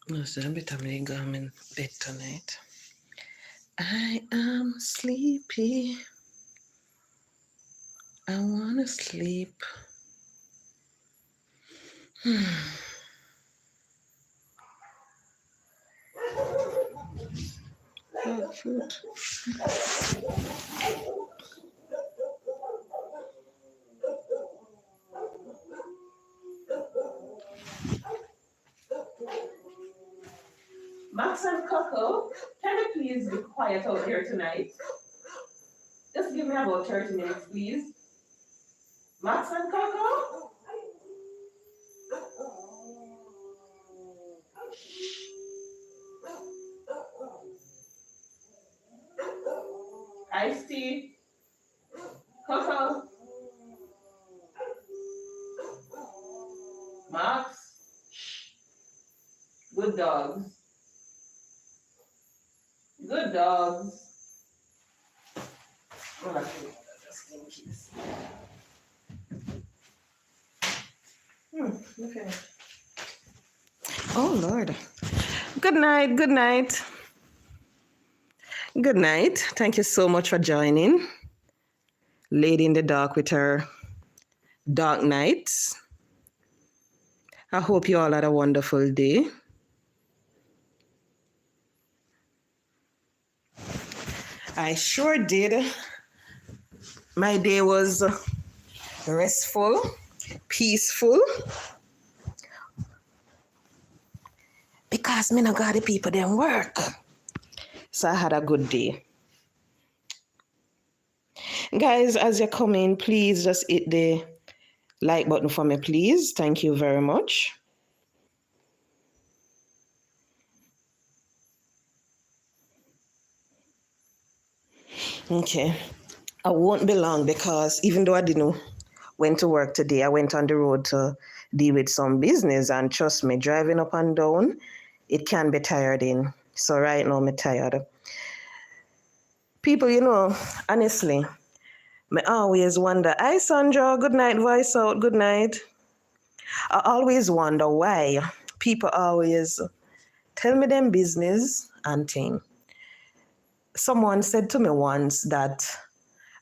No, so a bit of me go in bed tonight. I am sleepy. I wanna sleep. Oh, fruit. Max and Coco, can you please be quiet out there tonight? Just give me about 30 minutes, please. Max and Coco? Ice tea. Coco. Max. Good dogs. Good dogs. Oh, just in case. Okay. Oh, Lord. Good night. Good night. Good night. Thank you so much for joining. Lady in the Dark with her dark nights. I hope you all had a wonderful day. I sure did. My day was restful, peaceful, because me no got the people them work. So I had a good day. Guys, as you come in, please just hit the like button for me, please. Thank you very much. Okay. I won't be long because even though I didn't went to work today, I went on the road to deal with some business, and trust me, driving up and down, it can be tiring. So right now I'm tired. People, honestly, I always wonder, hi Sandra, good night, voice out, good night. I always wonder why people always tell me them business and thing. Someone said to me once that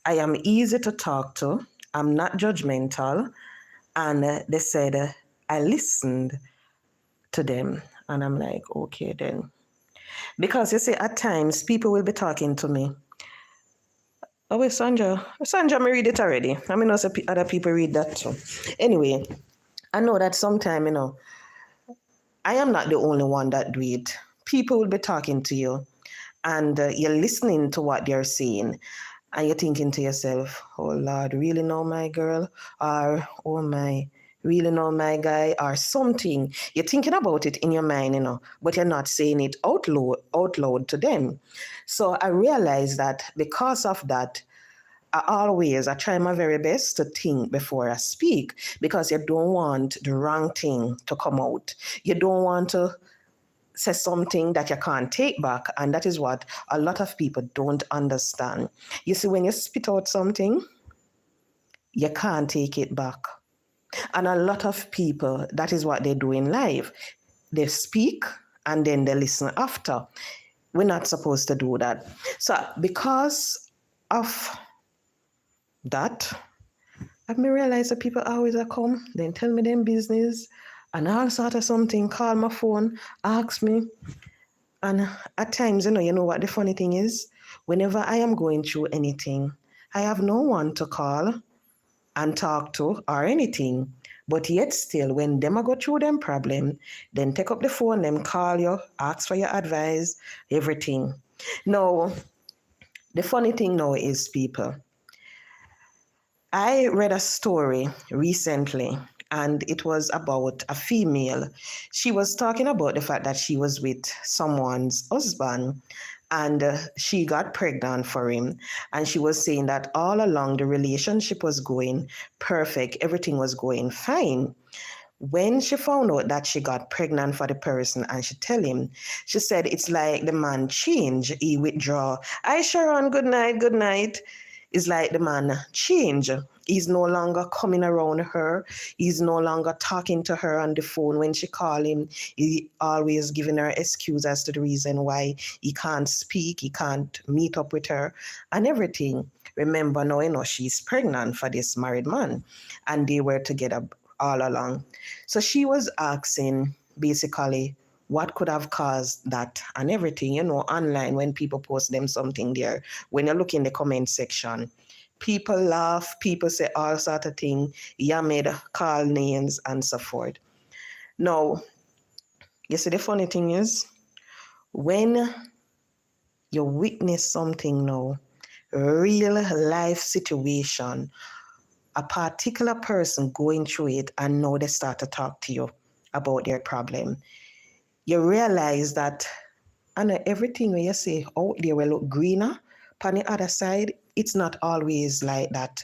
I am easy to talk to, I'm not judgmental, and they said I listened to them. And I'm like, okay then. Because you see, at times people will be talking to me. Oh, wait, Sandra, me read it already. I mean, also other people read that too. Anyway, I know that sometimes, I am not the only one that do it. People will be talking to you, and you're listening to what they're saying, and you're thinking to yourself, oh Lord, really know my girl? Or, oh my, really know my guy? Or something. You're thinking about it in your mind, but you're not saying it out loud to them. So I realized that because of that, I try my very best to think before I speak, because you don't want the wrong thing to come out. You don't want to say something that you can't take back. And that is what a lot of people don't understand. You see, when you spit out something, you can't take it back. And a lot of people, that is what they do in life. They speak and then they listen after. We're not supposed to do that. So because of that, I've realized that people always come, then tell me them business and all sort of something, call my phone, ask me. And at times, you know what the funny thing is? Whenever I am going through anything, I have no one to call and talk to or anything. But yet still, when them go through them problem, then take up the phone, them call you, ask for your advice, everything. Now, the funny thing now is, people, I read a story recently, and it was about a female. She was talking about the fact that she was with someone's husband, and she got pregnant for him. And she was saying that all along the relationship was going perfect, everything was going fine. When she found out that she got pregnant for the person and she tell him, she said it's like the man changed, he withdraw. Hi Sharon, good night, good night. It's like the man change. He's no longer coming around her. He's no longer talking to her on the phone. When she call him, he always giving her excuse as to the reason why he can't speak, he can't meet up with her and everything. Remember now, she's pregnant for this married man and they were together all along. So she was asking basically what could have caused that and everything, online when people post them something there. When you look in the comment section, people laugh, people say all sort of things, made call names and so forth. Now, you see the funny thing is, when you witness something now, real life situation, a particular person going through it and now they start to talk to you about their problem, you realize that everything when you say out there will look greener, on the other side, it's not always like that.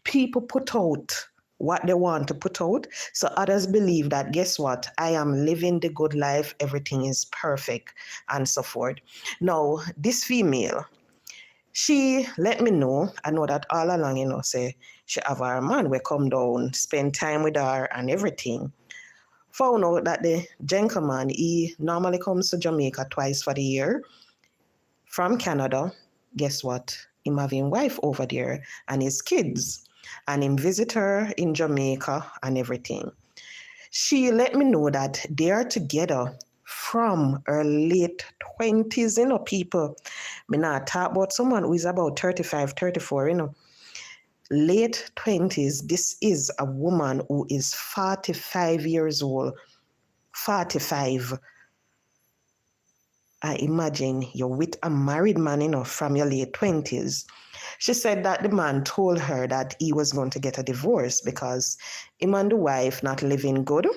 People put out what they want to put out, so others believe that, guess what, I am living the good life, everything is perfect, and so forth. Now, this female, she let me know, I know that all along, say she have her man will come down, spend time with her and everything. Found out that the gentleman, he normally comes to Jamaica twice for the year from Canada. Guess what? Him having wife over there and his kids. And him visit her in Jamaica and everything. She let me know that they are together from her late 20s, people. Me not talk about someone who is about 35, 34, Late 20s. This is a woman who is 45 years old. 45. I imagine you're with a married man, from your late 20s. She said that the man told her that he was going to get a divorce because him and the wife not living good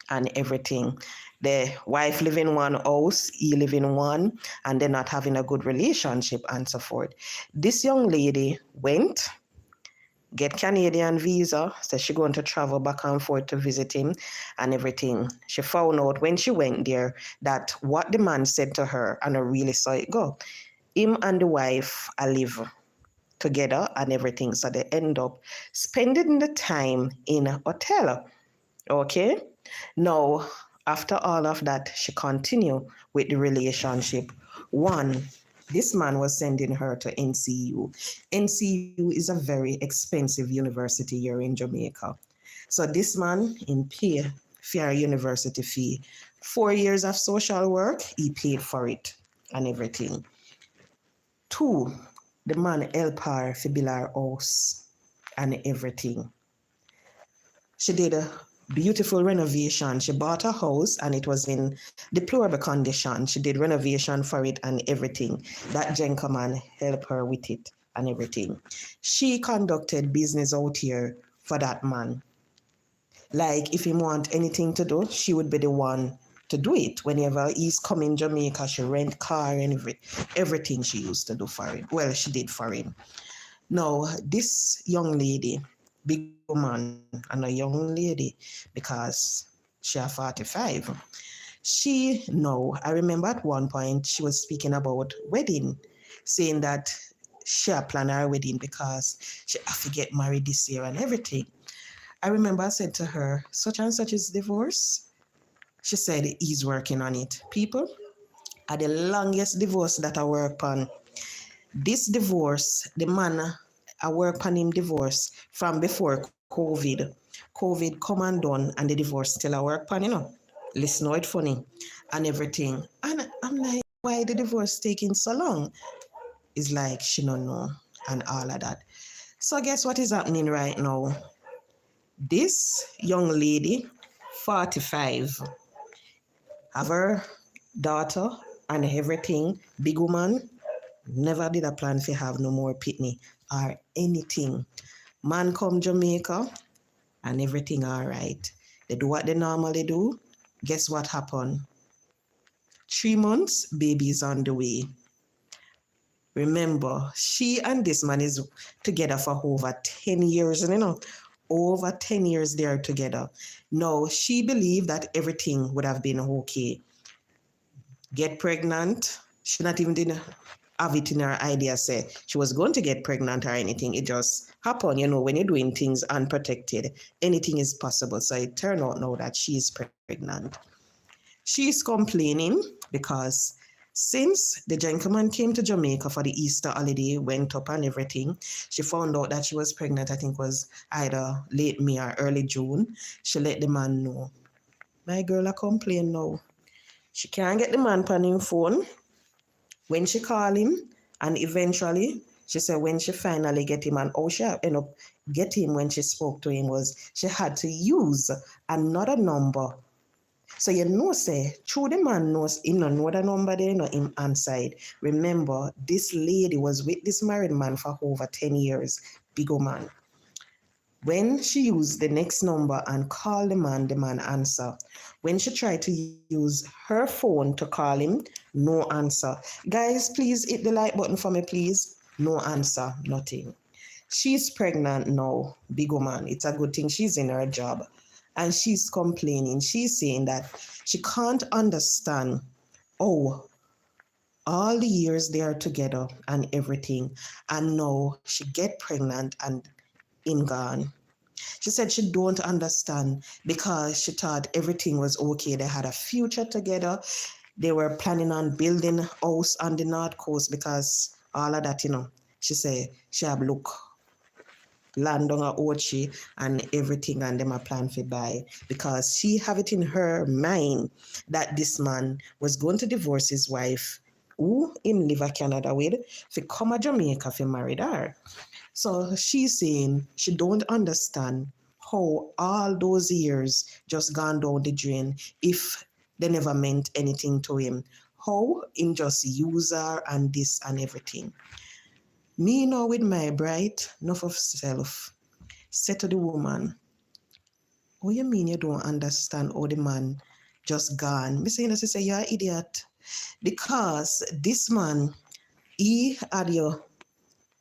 and everything. The wife live in one house, he live in one, and they're not having a good relationship and so forth. This young lady went, get Canadian visa, so she going to travel back and forth to visit him and everything. She found out when she went there that what the man said to her, and I really saw it go. Him and the wife live together and everything, so they end up spending the time in a hotel. Okay? Now, after all of that, she continued with the relationship. One, this man was sending her to NCU. NCU is a very expensive university here in Jamaica. So this man, in pay for university fee, 4 years of social work, he paid for it and everything. Two, the man helped her to build her house and everything. She did a beautiful renovation. She bought a house and it was in deplorable condition. She did renovation for it and everything. That gentleman helped her with it and everything. She conducted business out here for that man. Like if he want anything to do, she would be the one to do it. Whenever he's coming Jamaica, she rent car and everything she used to do for him. Well, she did for him. Now, this young lady, big woman and a young lady, because she is 45. I remember at one point she was speaking about wedding, saying that she had planned her wedding because she have to get married this year and everything. I remember I said to her, such and such is divorce. She said he's working on it. People, are the longest divorce that I work on. This divorce, the man, I work on him divorce from before COVID. COVID come and done and the divorce still I work on, Listen how it funny and everything. And I'm like, why the divorce taking so long? It's like she don't know and all of that. So guess what is happening right now? This young lady, 45, have her daughter and everything, big woman, never did a plan to have no more pitney or anything. Man come Jamaica and everything all right. They do what they normally do. Guess what happened? 3 months, baby's on the way. Remember, she and this man is together for over 10 years, over 10 years they are together. Now, she believed that everything would have been okay. Get pregnant, she not even did have it in her idea, say she was going to get pregnant or anything. It just happened, when you're doing things unprotected, anything is possible. So it turned out now that she's pregnant. She's complaining because since the gentleman came to Jamaica for the Easter holiday, went up and everything, she found out that she was pregnant. I think it was either late May or early June. She let the man know. My girl a complain now. She can't get the man on him phone. When she call him, and eventually, she said when she finally get him, and how she end up get him when she spoke to him was she had to use another number. So say, through the man knows him no know the number there, him answered. Remember, this lady was with this married man for over 10 years, big old man. When she used the next number and called the man answer. When she tried to use her phone to call him, no answer. Guys, please hit the like button for me, please. No answer, nothing. She's pregnant now, big woman. It's a good thing she's in her job. And she's complaining. She's saying that she can't understand, all the years they are together and everything. And now she get pregnant and in gone. She said she don't understand because she thought everything was okay. They had a future together. They were planning on building a house on the North Coast because all of that, she said she have look land on her Ochi and everything and them a plan for buy because she have it in her mind that this man was going to divorce his wife who him live a Canada with for come to Jamaica for married her. So she's saying she don't understand how all those years just gone down the drain if they never meant anything to him. How him just use her and this and everything. Me now with my bright, enough of self, said to the woman, what you mean you don't understand how the man just gone? Me saying, she say, you're an idiot. Because this man, he had you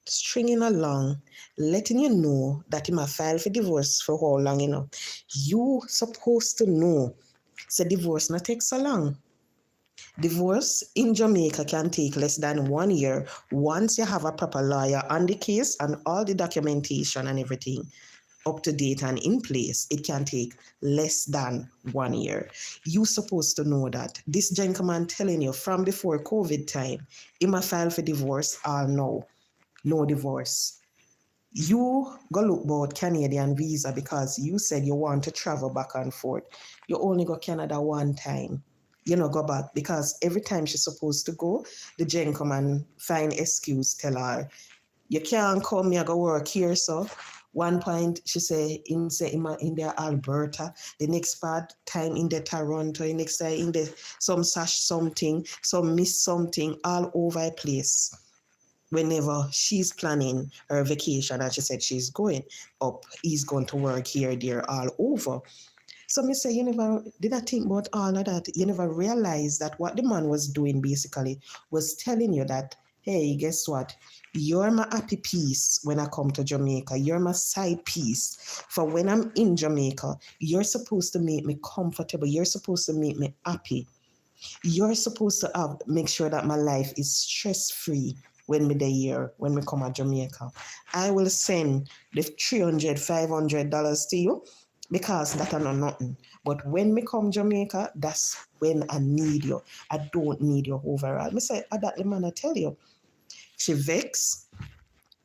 stringing along, letting you know that he might file for divorce for how long, You supposed to know. So divorce not take so long. Divorce in Jamaica can take less than 1 year once you have a proper lawyer on the case and all the documentation and everything up to date and in place. It can take less than 1 year. You supposed to know that. This gentleman telling you from before COVID time, he must file for divorce or no divorce. You go look about Canadian visa because you said you want to travel back and forth. You only go Canada one time. Go back because every time she's supposed to go, the gentleman find excuse, tell her, you can't come here, go work here, so. One point, she say in the Alberta, the next part time in the Toronto, the next time in the some sash something, some miss something, all over the place. Whenever she's planning her vacation and she said she's going up, he's going to work here, there, all over. So me say, you never did I think about all of that. You never realized that what the man was doing basically was telling you that, hey, guess what? You're my happy piece when I come to Jamaica. You're my side piece. For when I'm in Jamaica, you're supposed to make me comfortable. You're supposed to make me happy. You're supposed to make sure that my life is stress-free when me there here, when me come to Jamaica. I will send the $300, $500 to you because that are not nothing. But when me come Jamaica, that's when I need you. I don't need you overall. Me say, that the man I tell you. She vex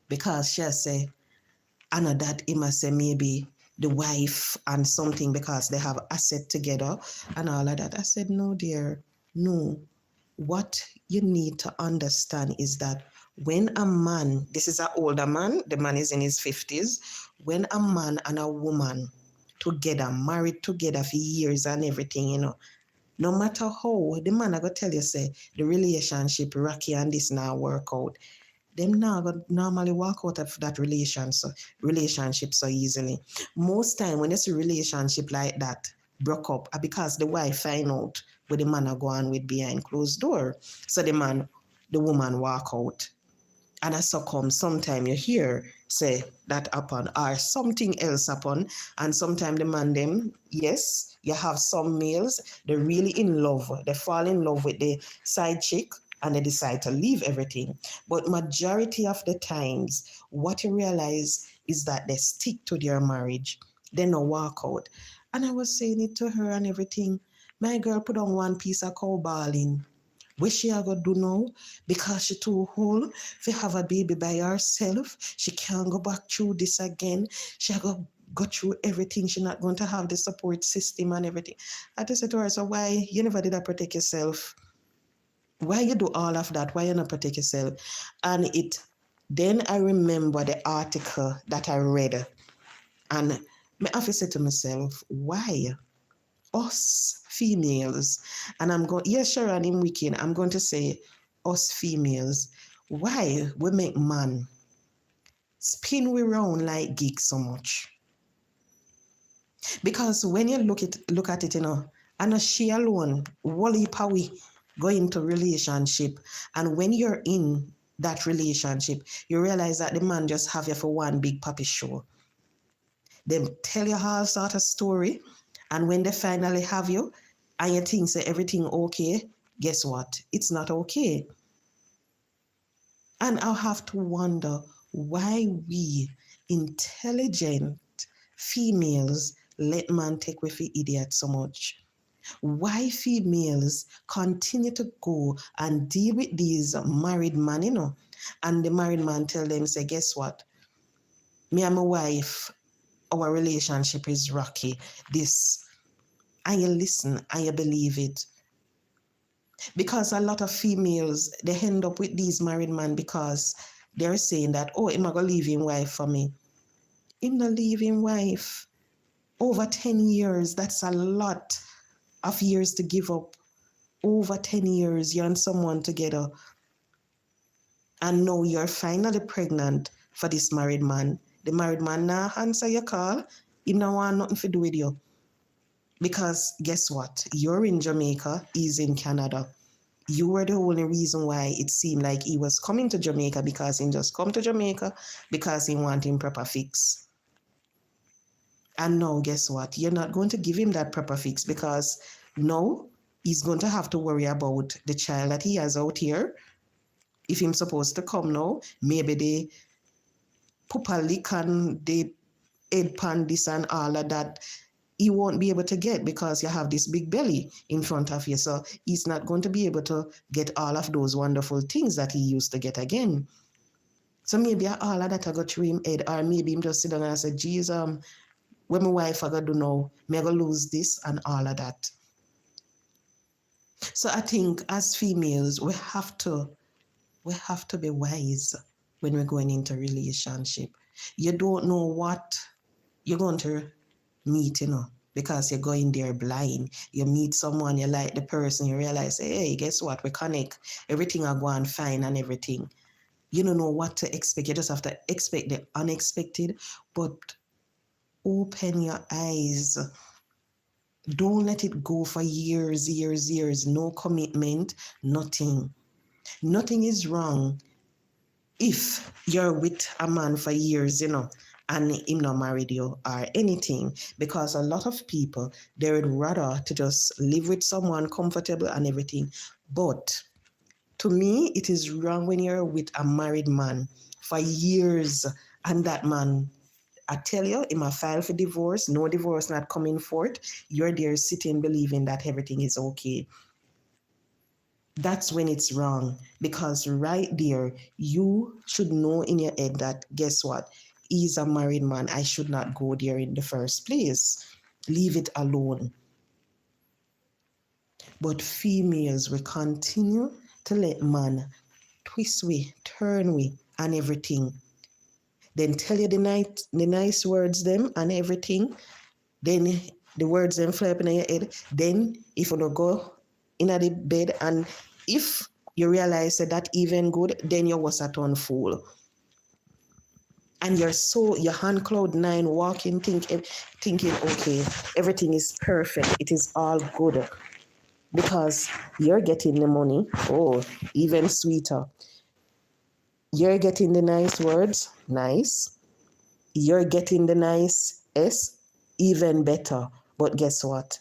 because she say, I know that he must say maybe the wife and something because they have asset together and all of that. I said, no, dear, no. What you need to understand is that when a man, this is an older man, the man is in his 50s, when a man and a woman together, married together for years and everything, no matter how, the man I go tell you, say, the relationship rocky and this now work out. Them now go normally walk out of that relationship so easily. Most time when it's a relationship like that, broke up because the wife find out where the man are going with behind closed door. So the woman walk out. And as so come, sometime you hear say that happen or something else happen. And sometimes the man them, yes, you have some males, they're really in love. They fall in love with the side chick and they decide to leave everything. But majority of the times, what you realize is that they stick to their marriage. They no walk out. And I was saying it to her and everything. My girl put on one piece of cow balling. What she a go do now? Because she too old to have a baby by herself. She can't go back through this again. She a go through everything. She's not going to have the support system and everything. I just said to her, so why you never did that protect yourself? Why you do all of that? Why you not protect yourself? And then I remember the article that I read. And I have to say to myself, why? Us females, and I'm going, yes, Sharon, in weekend, I'm going to say us females, why we make man spin we round like geeks so much? Because when you look at it, and she alone, wally powy, go into relationship, and when you're in that relationship, you realize that the man just have you for one big puppy show. They tell you all sort of story, and when they finally have you, and you think say everything okay, guess what? It's not okay. And I'll have to wonder why we intelligent females let man take with the idiot so much. Why females continue to go and deal with these married men, and the married man tell them, say, guess what? Me and my wife, our relationship is rocky. This, and you listen and you believe it. Because a lot of females, they end up with these married men because they're saying that, oh, I'm going to leave him wife for me. Him not leave him wife. Over 10 years, that's a lot of years to give up. Over 10 years, you're and someone together. And now you're finally pregnant for this married man. The married man now answer your call. He don't want nothing to do with you. Because guess what? You're in Jamaica, he's in Canada. You were the only reason why it seemed like he was coming to Jamaica, because he just come to Jamaica because he wanted proper fix. And now guess what? You're not going to give him that proper fix, because now he's going to have to worry about the child that he has out here. If he's supposed to come now, maybe they pupa lick and they head pan this and all of that, he won't be able to get, because you have this big belly in front of you. So he's not going to be able to get all of those wonderful things that he used to get again. So maybe all of that I got through him head, or maybe him just sit down and say, geez, when my wife I got to do now, me I go lose this and all of that. So I think as females, we have to be wise when we're going into a relationship. You don't know what you're going to meet, because you're going there blind. You meet someone, you like the person, you realize, hey, guess what? We connect. Everything are going fine and everything. You don't know what to expect. You just have to expect the unexpected, but open your eyes. Don't let it go for years. No commitment, nothing. Nothing is wrong if you're with a man for years, and him not married you or anything, because a lot of people, they would rather to just live with someone comfortable and everything. But to me, it is wrong when you're with a married man for years, and that man, I tell you, he might file for divorce, no divorce not coming forth. You're there sitting believing that everything is okay. That's when it's wrong, because right there, you should know in your head that, guess what? He's a married man. I should not go there in the first place. Leave it alone. But females will continue to let man twist we, turn we, and everything. Then tell you the nice words them and everything. Then the words them fly up in your head. Then if you don't go in the bed, and if you realize that even good, then you was a ton fool. And your hand cloud nine walking, thinking, okay, everything is perfect. It is all good. Because you're getting the money. Oh, even sweeter. You're getting the nice words. Nice. You're getting the nice S. Even better. But guess what?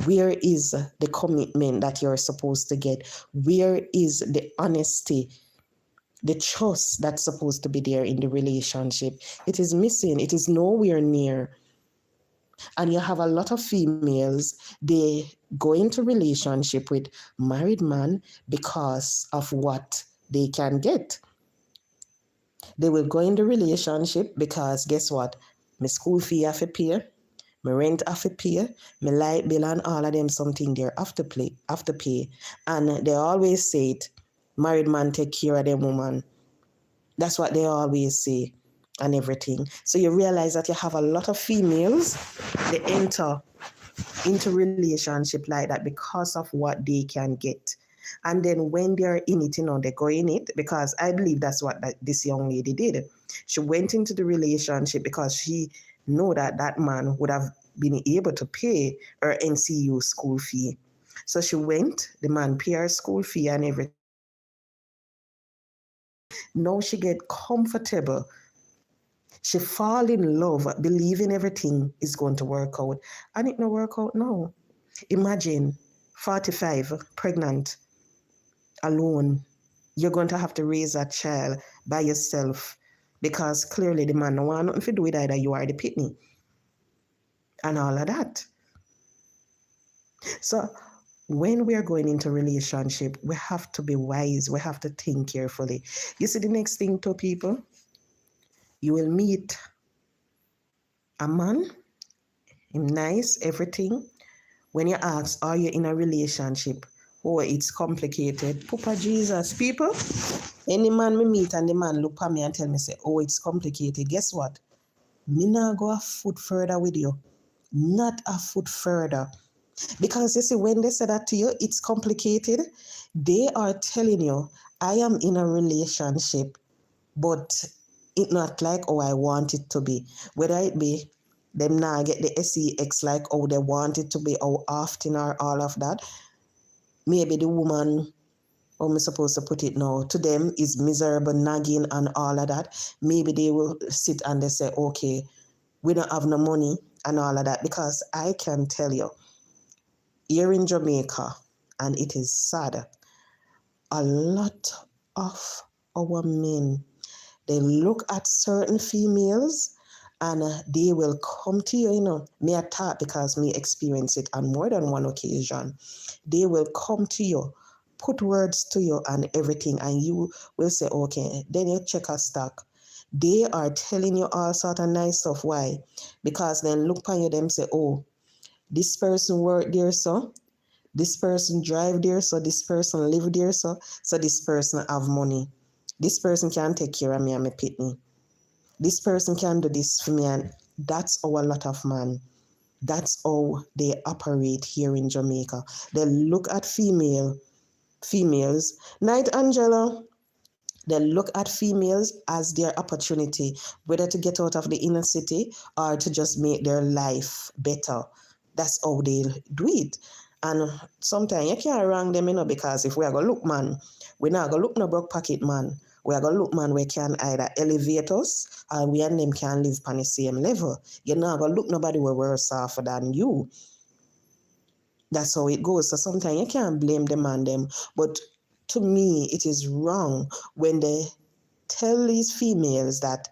Where is the commitment that you're supposed to get? Where is the honesty, the trust that's supposed to be there in the relationship? It is missing. It is nowhere near. And you have a lot of females, they go into relationship with married man because of what they can get. They will go in the relationship because guess what? My school fee have to pay, my rent have to pay, my light bill and all of them something there have to pay. And they always say it, married man take care of them woman. That's what they always say and everything. So you realize that you have a lot of females, they enter into relationship like that because of what they can get. And then when they're in it, they go in it because I believe that's what this young lady did. She went into the relationship because she knew that that man would have been able to pay her NCU school fee. So she went, the man paid her school fee and everything. Now she get comfortable. She fall in love, believing everything is going to work out. And it no work out now. Imagine 45, pregnant, alone. You're going to have to raise that child by yourself because clearly the man no want nothing to do with either you are the pitney and all of that. So when we are going into relationship, we have to be wise. We have to think carefully. You see the next thing to people, you will meet a man, him nice, everything. When you ask, are you in a relationship? Oh, it's complicated. Papa Jesus, people, any man me meet and the man look at me and tell me, say, oh, it's complicated. Guess what? Me not go a foot further with you. Not a foot further. Because you see, when they say that to you, it's complicated. They are telling you, I am in a relationship, but it's not like how I want it to be. Whether it be them now get the sex like how they want it to be, how often or all of that. Maybe the woman, how am I supposed to put it now, to them is miserable, nagging and all of that. Maybe they will sit and they say, okay, we don't have no money and all of that. Because I can tell you, here in Jamaica, and it is sad, a lot of our men, they look at certain females and they will come to you, me I talk because me experience it on more than one occasion. They will come to you, put words to you and everything, and you will say, okay, then you check a stock. They are telling you all sort of nice stuff. Why? Because then look upon you, them say, oh, this person work there, so this person drive there, so this person live there, so this person have money. This person can take care of me and my pitney. This person can do this for me, and that's how a lot of man. That's how they operate here in Jamaica. They look at females. Night Angela. They look at females as their opportunity, whether to get out of the inner city or to just make their life better. That's how they do it. And sometimes you can't wrong them, because if we are going to look, man, we're not going to look no broke pocket, man. We are going to look, man, we can either elevate us or we and them can live on the same level. You're not going to look nobody we're worse off than you. That's how it goes. So sometimes you can't blame them and them. But to me, it is wrong when they tell these females that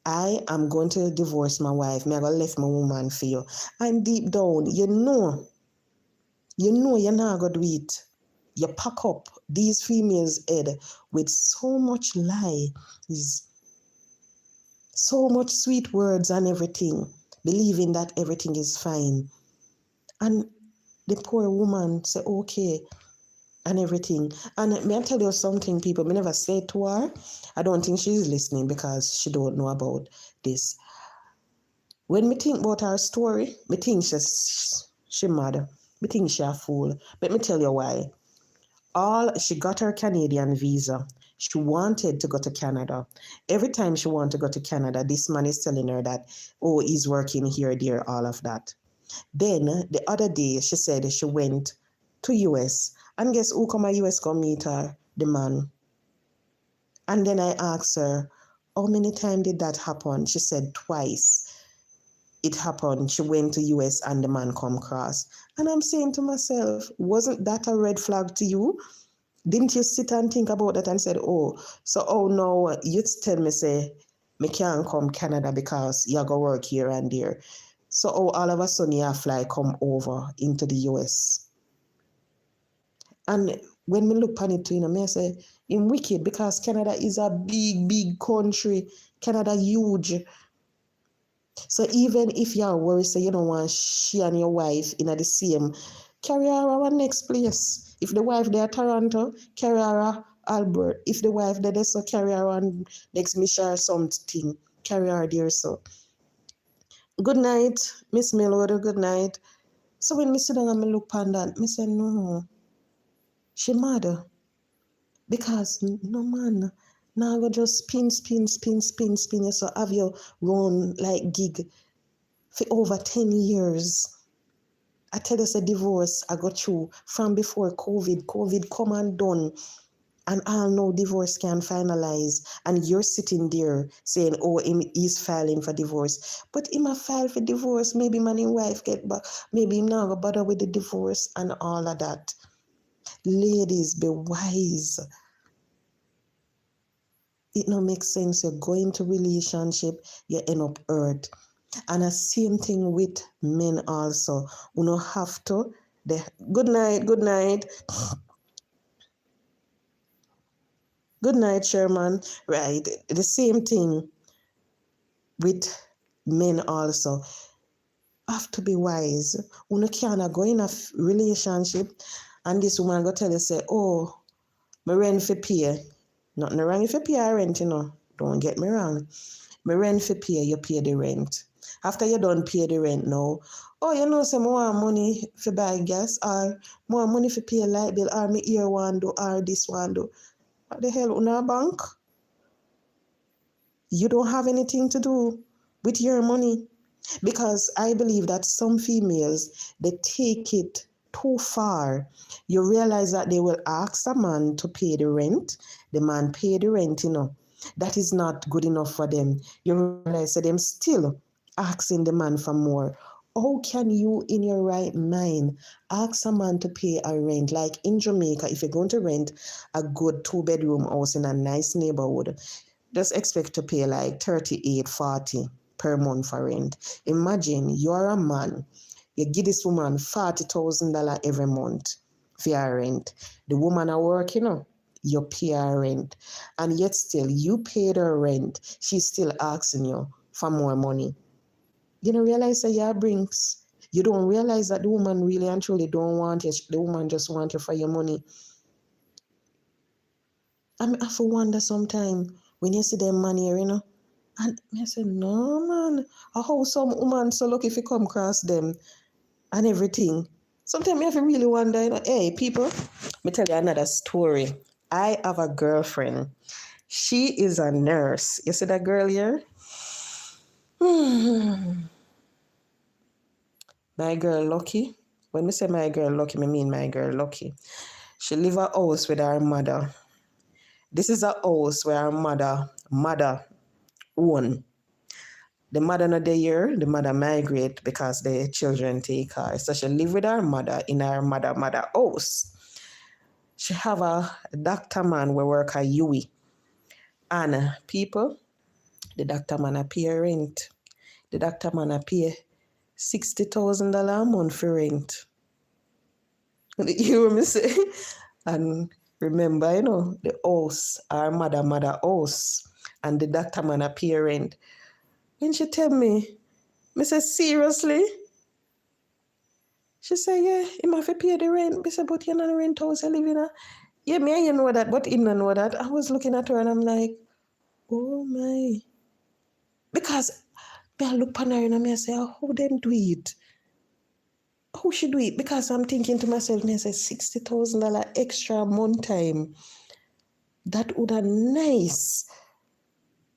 I am going to divorce my wife, I'm going to leave my woman for you. And deep down, you know you're not going to do it. You pack up these females' head with so much lies, so much sweet words and everything, believing that everything is fine. And the poor woman say, okay, and everything. And may I tell you something, people, me never say it to her. I don't think she's listening because she don't know about this. When me think about her story, me think she mad. Me think she a fool. Let me tell you why. She got her Canadian visa. She wanted to go to Canada. Every time she wanted to go to Canada, this man is telling her that, oh, he's working here, there, all of that. Then the other day, she said she went to US. And guess who come to US come meet her? The man. And then I asked her, how many times did that happen? She said twice. it happened. She went to US and the man come across. And I'm saying to myself, wasn't that a red flag to you? Didn't you sit and think about that and said, oh, so no, you tell me say, me can't come Canada because you go work here and there. So all of a sudden you fly come over into the US. And when me look on it, me say, I'm wicked because Canada is a big, big country. Canada huge. So even if you're worried, say you don't want she and your wife in the same, carry her our next place. If the wife there Toronto, carry her Albert. If the wife there, so carry her on next mission or something. Carry her there so. Good night, Miss Melody, good night. So when me sit down and me look on that, me say no. She mad. Because no man, now go just spin. You so have your run like gig for over 10 years. I tell us a divorce I got through from before COVID. COVID come and done. And I'll know divorce can finalize. And you're sitting there saying, oh, he's filing for divorce. But him a file for divorce. Maybe man and wife get back. Maybe him now go bother with the divorce and all of that. Ladies, be wise. It no make sense. You go into relationship, you end up hurt. And the same thing with men also. You don't have to. Good night. Good night, Sherman. Right. The same thing with men also. Have to be wise. You can't go in a relationship and this woman go tell you, say, oh, my rent for pay. Nothing wrong if you pay a rent, Don't get me wrong. My rent for pay, you pay the rent. After you don't pay the rent now, say more money for buy gas or more money for pay light bill or me here one do or this one do. What the hell, una bank? You don't have anything to do with your money. Because I believe that some females, they take it too far. You realize that they will ask a man to pay the rent. The man pay the rent, That is not good enough for them. You realize that them still asking the man for more. How can you, in your right mind, ask a man to pay a rent? Like in Jamaica, if you're going to rent a good 2-bedroom house in a nice neighborhood, just expect to pay like 38, 40 per month for rent. Imagine you're a man, you give this woman $40,000 every month for your rent. The woman at work, you pay her rent. And yet still, you paid her rent. She's still asking you for more money. You don't realize that you brings. You don't realize that the woman really and truly don't want you. The woman just wants you for your money. I have to wonder sometimes when you see them man here, And I said, no, man. How some woman so lucky if you come across them and everything. Sometimes you have to really wonder, hey, people, let me tell you another story. I have a girlfriend. She is a nurse. You see that girl here? My girl Lucky. When we say my girl Lucky, I mean my girl Lucky. She live a house with her mother. This is a house where her mother own. The mother not there, the mother migrate because the children take her. So she live with her mother in her mother house. She have a doctor man who work at UE. And people, the doctor man pay rent. The doctor man pay $60,000 a month for rent. You hear me say? And remember, the house, our mother house, and the doctor man pay rent. When she tell me, I said, seriously? She said, yeah, he have to pay the rent. I said, but you're not a rent house, you live in a... Yeah, me, you know that, but him don't know that. I was looking at her and I'm like, oh my. Because I look at her and I say, how them do it? How she do it? Because I'm thinking to myself, I say, $60,000 extra month time. That would have nice.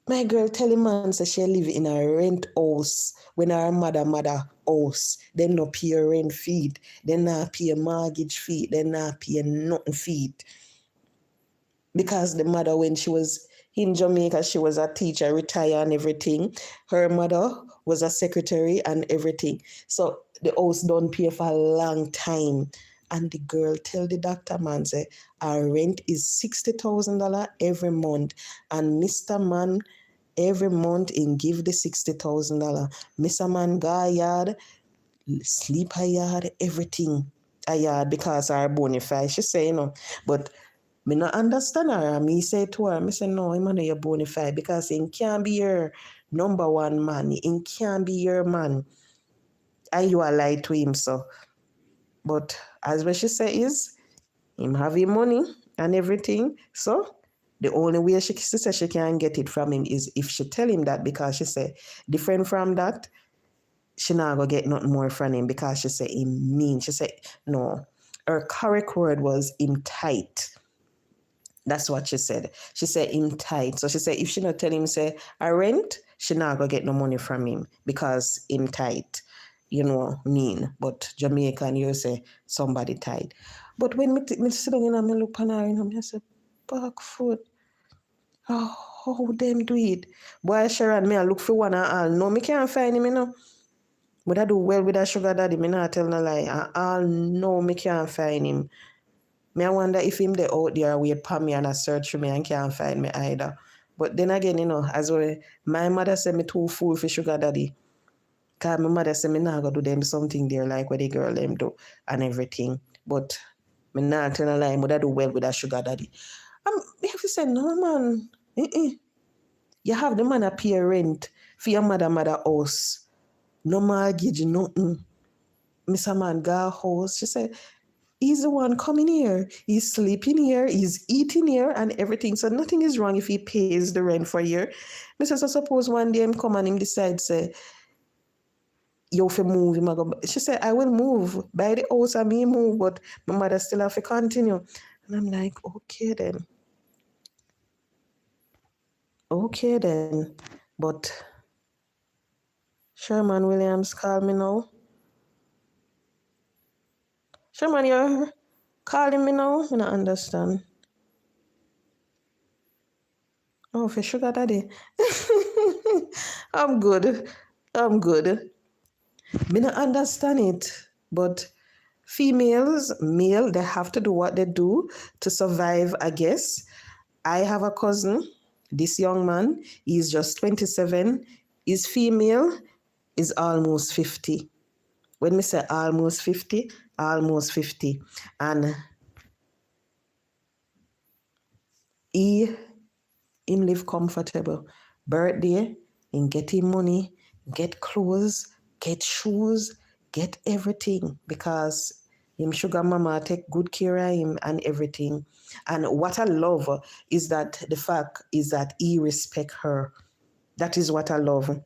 My girl tell him man say she live in a rent house when her mother house. They no pay rent fee. They not pay mortgage fee. They not pay nothing fee. Because the mother when she was In Jamaica, she was a teacher, retired and everything. Her mother was a secretary and everything. So the house don't pay for a long time. And the girl tell the doctor man, say, our rent is $60,000 every month. And Mr. Man, every month, in give the $60,000. Mr. Man go yard, sleep a yard, everything a yard because our bonafide. She say, but me not understand her. And me say to her, me say, no, him not your bonafide because he can't be your number one man. He can't be your man. And you are lie to him, so. But as what she say is, him having money and everything. So the only way she said she can get it from him is if she tell him that, because she say, different from that, she not gonna get nothing more from him because she said him mean. She said, no. Her correct word was him tight. That's what she said. She said him tight. So she said if she not tell him say I rent, she not gonna get no money from him because him tight. Mean. But Jamaican, you say somebody tight. But when me sit down and me look on her, I say, back foot. Oh, how them do it? Boy, Sharon, me I look for one and all. No, me can't find him, But I do well with that sugar daddy. Me not tell no lie. And all no, me can't find him. Me I wonder if him they out there wait for me and I search for me and can't find me either. But then again, as well, my mother said me too fool for sugar daddy. Because my mother said me not gonna do them something there like what the girl them do and everything. But me not tell no lie, but I do well with that sugar daddy. Me have to say, no man. You have the man a pay rent for your mother house. No mortgage, nothing. Mr. Man got house. She said, he's the one coming here. He's sleeping here. He's eating here and everything. So nothing is wrong if he pays the rent for a year. Mr. So suppose one day him come and him decide, say, you have to move. She said, I will move. Buy the house and me move, but my mother still have to continue. And I'm like, okay then. Okay then. But Sherman Williams called me now. Sherman, you're calling me now? I don't understand. Oh, for sugar daddy. I'm good. Me not understand it. But male, they have to do what they do to survive, I guess. I have a cousin, this young man, he's just 27. He's female, is almost 50. When me say almost 50, almost 50. And him live comfortable. Birthday, him get him money, get clothes, get shoes, get everything because him sugar mama take good care of him and everything. And what I love is that the fact is that he respect her. That is what I love.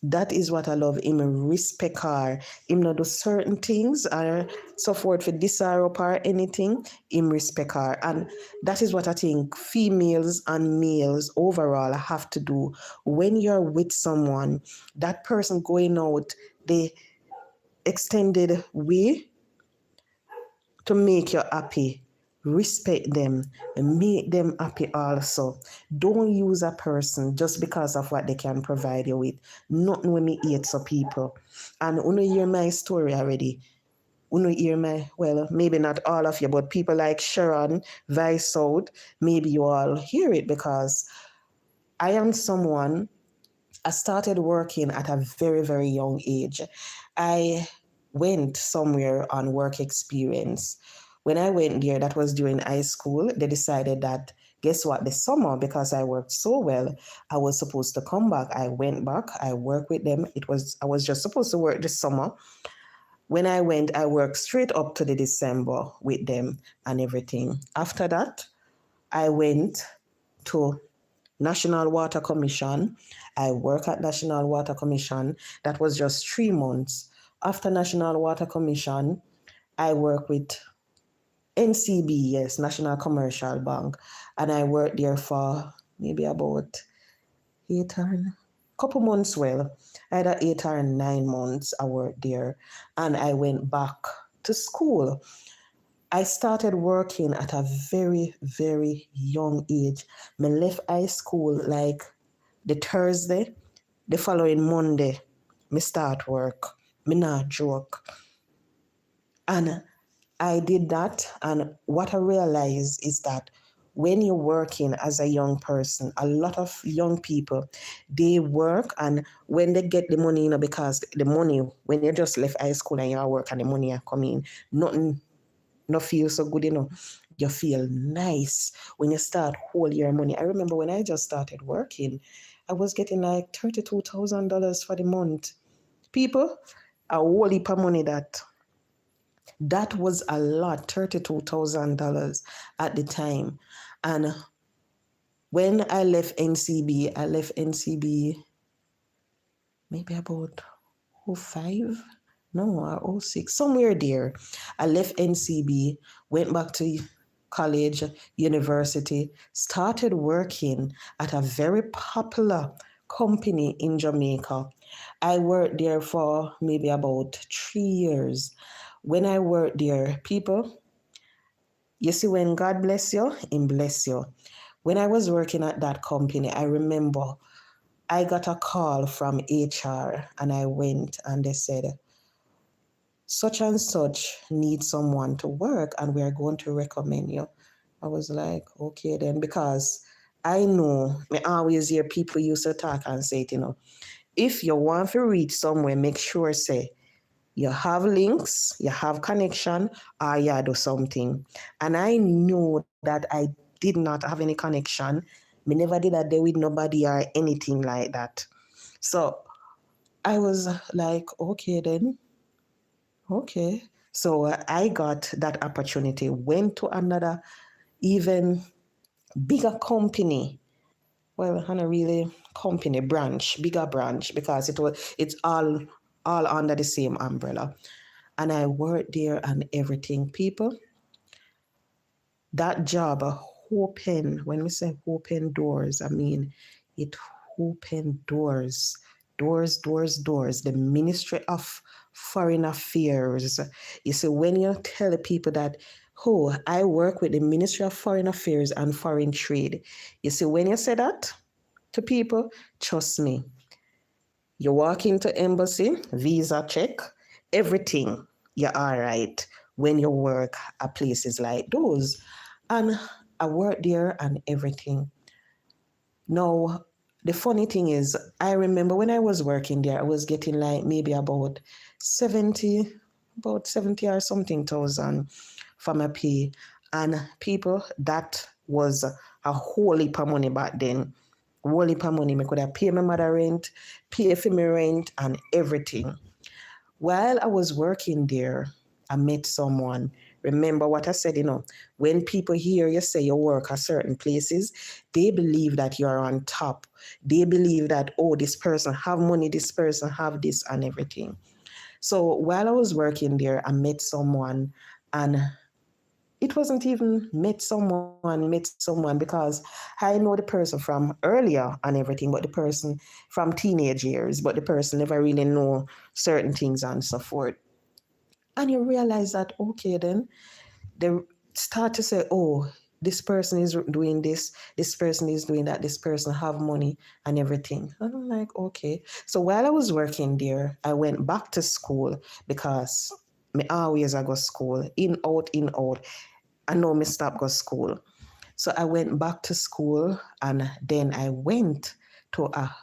That is what I love. Him respect her. Him not do certain things or so forth for this or up or anything. Him respect her. And that is what I think females and males overall have to do. When you're with someone, that person going out the extended way to make you happy. Respect them and make them happy also. Don't use a person just because of what they can provide you with. Nothing when me hate some people. And when you hear my story already, when you hear well, maybe not all of you, but people like Sharon, Vice South, maybe you all hear it because I am someone, I started working at a very, very young age. I went somewhere on work experience. When I went there, that was during high school, they decided that, guess what, the summer, because I worked so well, I was supposed to come back. I went back, I worked with them. I was just supposed to work this summer. When I went, I worked straight up to the December with them and everything. After that, I went to National Water Commission. I work at National Water Commission. That was just 3 months. After National Water Commission, I work with NCB, yes, National Commercial Bank. And I worked there for maybe about 8 or couple months, either 8 or 9 months I worked there. And I went back to school. I started working at a very, very young age. I left high school like the Thursday, the following Monday, me start work. Me not joke. And I did that, and what I realized is that when you're working as a young person, a lot of young people, they work, and when they get the money, because the money, when you just left high school and you work and the money are coming, nothing no feel so good, You feel nice when you start hold your money. I remember when I just started working, I was getting like $32,000 for the month. People, a whole heap of money that was a lot, $32,000 at the time. And when I left NCB maybe about 05, no, 06, somewhere there. I left NCB, went back to college, university, started working at a very popular company in Jamaica. I worked there for maybe about 3 years. When I worked there, people, you see, when God bless you, He bless you. When I was working at that company, I remember I got a call from HR and I went and they said, such and such needs someone to work and we are going to recommend you. I was like, okay then, because I know, I always hear people used to talk and say it, if you want to reach somewhere, make sure, say, you have links, you have connection, or you do something. And I know that I did not have any connection. Me never did a day with nobody or anything like that. So I was like, okay then, okay. So I got that opportunity, went to another even bigger company. Well, not really company branch, bigger branch, because it's all under the same umbrella. And I worked there and everything. People, that job open, when we say open doors, I mean it opened doors. The Ministry of Foreign Affairs. You see, when you tell the people that, oh, I work with the Ministry of Foreign Affairs and Foreign Trade, you see, when you say that to people, trust me, you walk into embassy, visa check, everything, you're all right when you work at places like those. And I worked there and everything. Now, the funny thing is, I remember when I was working there, I was getting like maybe 70, about 70 or something thousand for my pay. And people, that was a whole heap of money back then. Whole heap of money. I could have paid my mother rent, pay for my rent and everything. While I was working there, I met someone. Remember what I said, when people hear you say you work at certain places, they believe that you're on top. They believe that, oh, this person have money, this person have this and everything. So while I was working there, I met someone, and it wasn't even met someone because I know the person from earlier and everything, but the person from teenage years, but the person never really know certain things and so forth. And you realize that, okay, then they start to say, oh, this person is doing this person is doing that, this person have money and everything. And I'm like, okay. So while I was working there, I went back to school because me always I go school, in, out, in, out. I know me stop go school. So I went back to school and then I went to a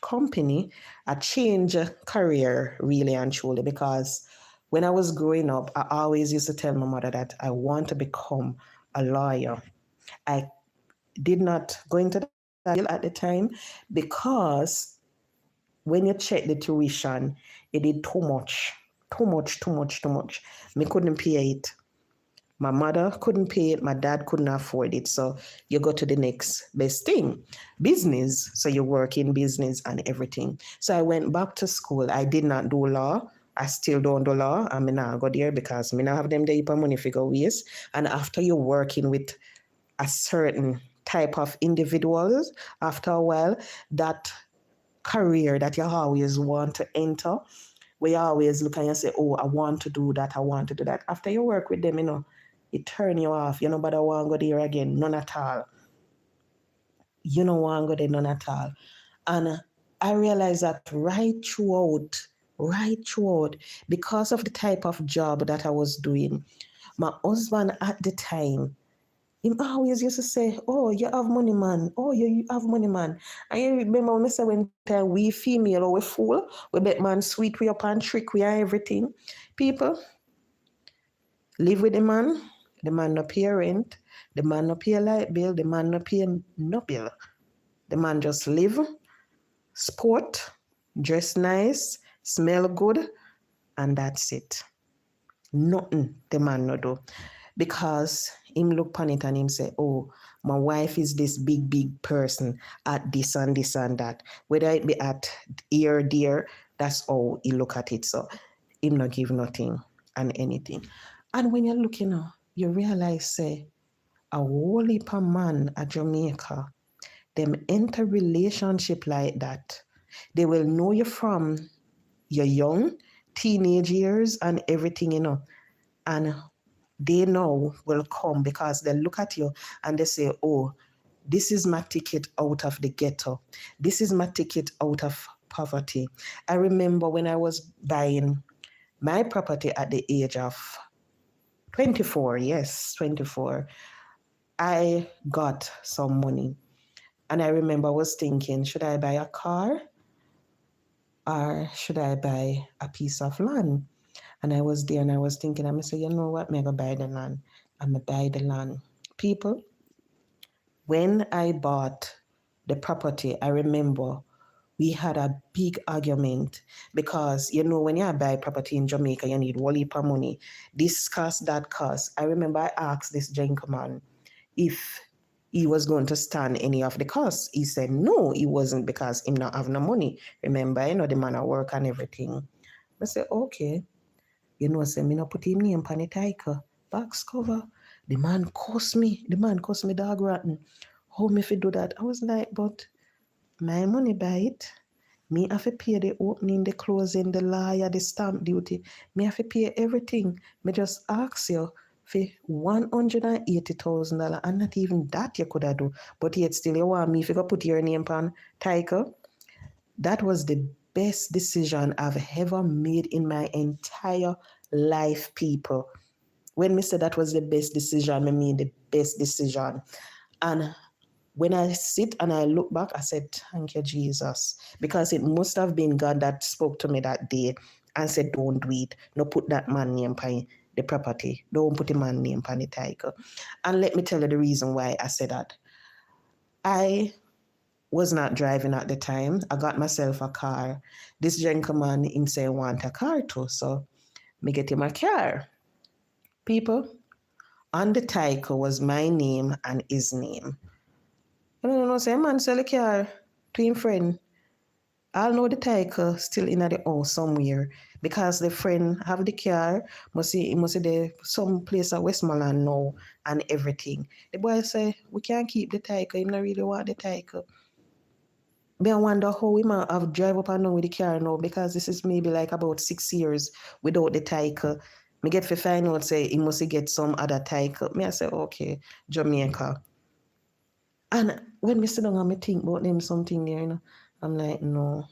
company, a change career really and truly, because when I was growing up, I always used to tell my mother that I want to become a lawyer. I did not go into that field at the time because when you check the tuition, it did too much, too much. Me couldn't pay it. My mother couldn't pay it. My dad couldn't afford it. So you go to the next best thing, business. So you work in business and everything. So I went back to school. I did not do law. I still don't do law. I mean, I go there because I mean, I have them there for money figure ways. And after you're working with a certain type of individuals, after a while, that career that you always want to enter, where you always look and you say, oh, I want to do that, I want to do that. After you work with them, it turn you off. You know, but I want to go there again. None at all. You know, want to go there, none at all. And I realized that right throughout, because of the type of job that I was doing, my husband at the time, he always used to say, "Oh, you have money, man. Oh, you have money, man." And you remember when I said one time we female or we fool, we bet man sweet we up and trick we and everything. People, live with the man no pay rent, the man no pay light bill, the man no pay no bill. The man just live, sport, dress nice, smell good, and that's it. Nothing the man no do. Because him look upon it and him say, "Oh, my wife is this big person at this and this and that." Whether it be at here, there, that's how he look at it. So him not give nothing and anything. And when you're looking, you realize, say, a whole heap of man at Jamaica, them enter relationship like that. They will know you from your young, teenage years and everything. And they know will come because they look at you and they say, "Oh, this is my ticket out of the ghetto. This is my ticket out of poverty." I remember when I was buying my property at the age of 24, yes, 24, I got some money. And I remember I was thinking, should I buy a car or should I buy a piece of land? And I was there and I was thinking, I'm going to say, you know what, I'm going to buy the land. I'm going to buy the land. People, when I bought the property, I remember we had a big argument because, when you buy property in Jamaica, you need a whole heap of money. This cost, that cost. I remember I asked this gentleman if he was going to stand any of the costs. He said no, he wasn't because he not have no money. Remember, the man at work and everything. I said, okay. Say me not put him name on the title. Box cover. The man cost me dog rotten. How me fi do that? I was like, but my money buy it. Me have to pay the opening, the closing, the lawyer, the stamp duty. Me have to pay everything. Me just ask you for $180,000 and not even that you could have do. But yet still you want me if you go put your name on title. That was the best decision I've ever made in my entire life, people. When me said that was the best decision, I mean the best decision. And when I sit and I look back, I said, thank you, Jesus. Because it must have been God that spoke to me that day and said, don't do it. No, put that man name on the property. Don't put the man name on the title. And let me tell you the reason why I said that. I was not driving at the time. I got myself a car. This gentleman, him say, want a car too. So me get him a car. People, on the title was my name and his name. Say man sell a car to him friend. I'll know the title still in the house somewhere because the friend have the car, must see there some place at Westmoreland now and everything. The boy say, we can't keep the title, he not really want the title. But I wonder how we might have drive up and down with the car now because this is maybe like about 6 years without the title. Me get to find out say he must get some other title. Me I say, okay, Jamaica. And when me sit down and me think about them something there, I'm like, no,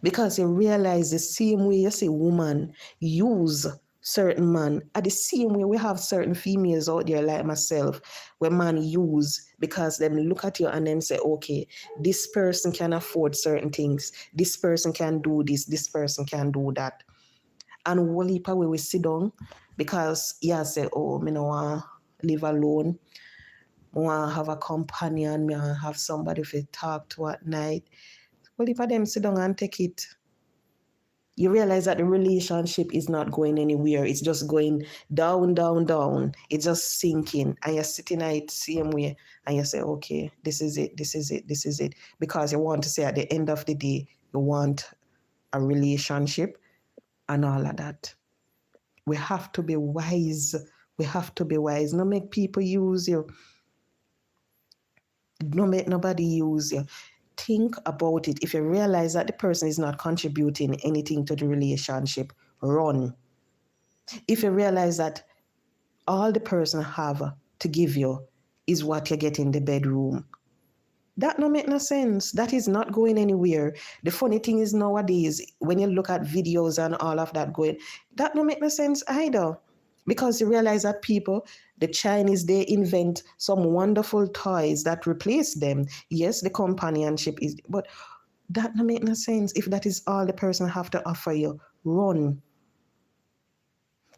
Because you realize the same way you see woman use certain man, at the same way we have certain females out there like myself, where man use because them look at you and then say, okay, this person can afford certain things, this person can do this person can do that. And whole heap of way we sit down because say, oh, me no want live alone. I want to have a companion, I want to have somebody to talk to at night. Well, if them sit down and take it, you realize that the relationship is not going anywhere. It's just going down, down, down. It's just sinking. And you're sitting at it the same way and you say, okay, this is it, this is it, this is it. Because you want to say at the end of the day, you want a relationship and all of that. We have to be wise. We have to be wise. Not make people use you. Don't make nobody use you. Think about it. If you realize that the person is not contributing anything to the relationship, run. If you realize that all the person have to give you is what you get in the bedroom, that no make no sense. That is not going anywhere. The funny thing is nowadays, when you look at videos and all of that going, that no make no sense either. Because you realize that people, the Chinese, they invent some wonderful toys that replace them. Yes, the companionship is, but that no make no sense. If that is all the person have to offer you, run.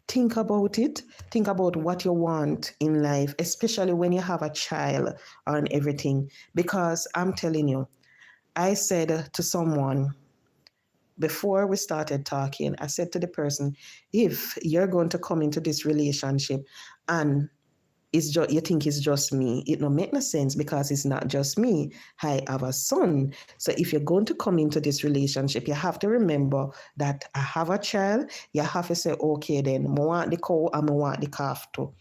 Think about it. Think about what you want in life, especially when you have a child and everything. Because I'm telling you, I said to someone before we started talking, I said to the person, if you're going to come into this relationship and it's just you think it's just me, it don't make no sense because it's not just me. I have a son. So if you're going to come into this relationship, you have to remember that I have a child. You have to say, okay, then I want the cow and I want the calf too.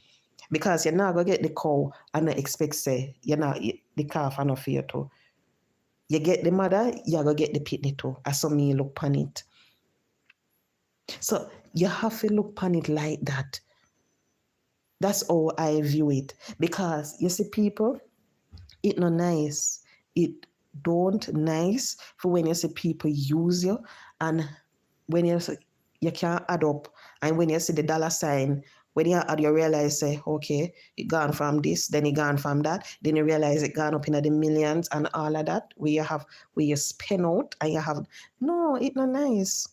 Because you're not gonna get the cow and not expect say you're not the calf and not for you too. You get the mother, you're gonna get the pitney too. As some me look upon it. So you have to look upon it like that. That's how I view it. Because you see, people, it not nice. It don't nice for when you see people use you and when you can't add up and when you see the dollar sign, when you add you realize say, okay, it gone from this, then it gone from that, then you realize it gone up in the millions and all of that, where you spend out and you have no, it not nice.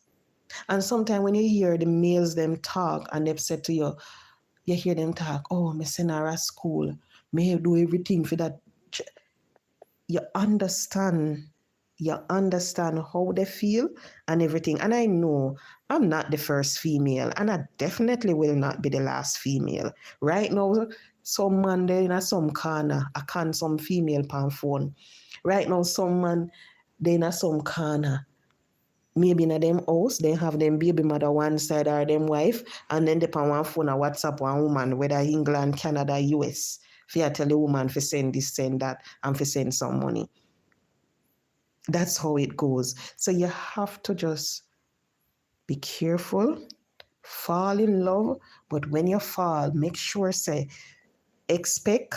And sometimes when you hear the males them talk and they've said to you, you hear them talk, oh, me send her at school, may do everything for that. You understand how they feel and everything. And I know I'm not the first female and I definitely will not be the last female. Right now, some man there in some corner, I can some female pan phone. Right now, some man there in some corner. Maybe in a them house, they have them baby mother one side or them wife, and then they pan one phone or WhatsApp one woman, whether England, Canada, US. If you tell the woman to send this, send that, and to send some money. That's how it goes. So you have to just be careful, fall in love, but when you fall, make sure say expect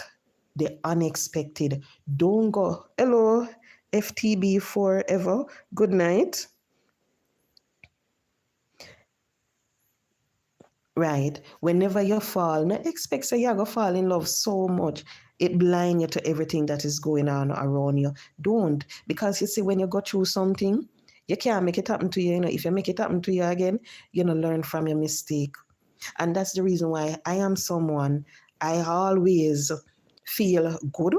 the unexpected. Don't go, hello, FTB forever. Good night. Right. Whenever you fall, not expect say you're gonna fall in love so much. It blind you to everything that is going on around you. Don't. Because you see, when you go through something, you can't make it happen to you. You know, if you make it happen to you again, you're gonna learn from your mistake. And that's the reason why I am someone I always feel good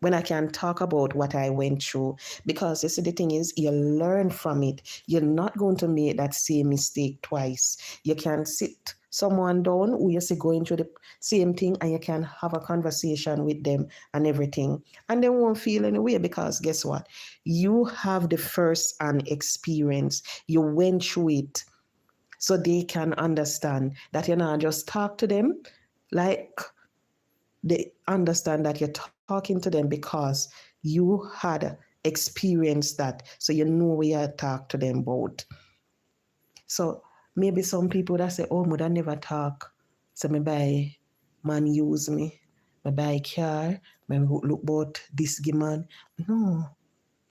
when I can talk about what I went through. Because you see, the thing is, you learn from it. You're not going to make that same mistake twice. You can sit someone down who you see going through the same thing and you can have a conversation with them and everything. And they won't feel any way because guess what? You have the first hand experience. You went through it. So they can understand that you not just talk to them like they understand that you're talking to them because you had experienced that. So you know where you talk to them about. So maybe some people that say, oh, I never talk. So me buy man use me. Me buy car. Me look about this man. No,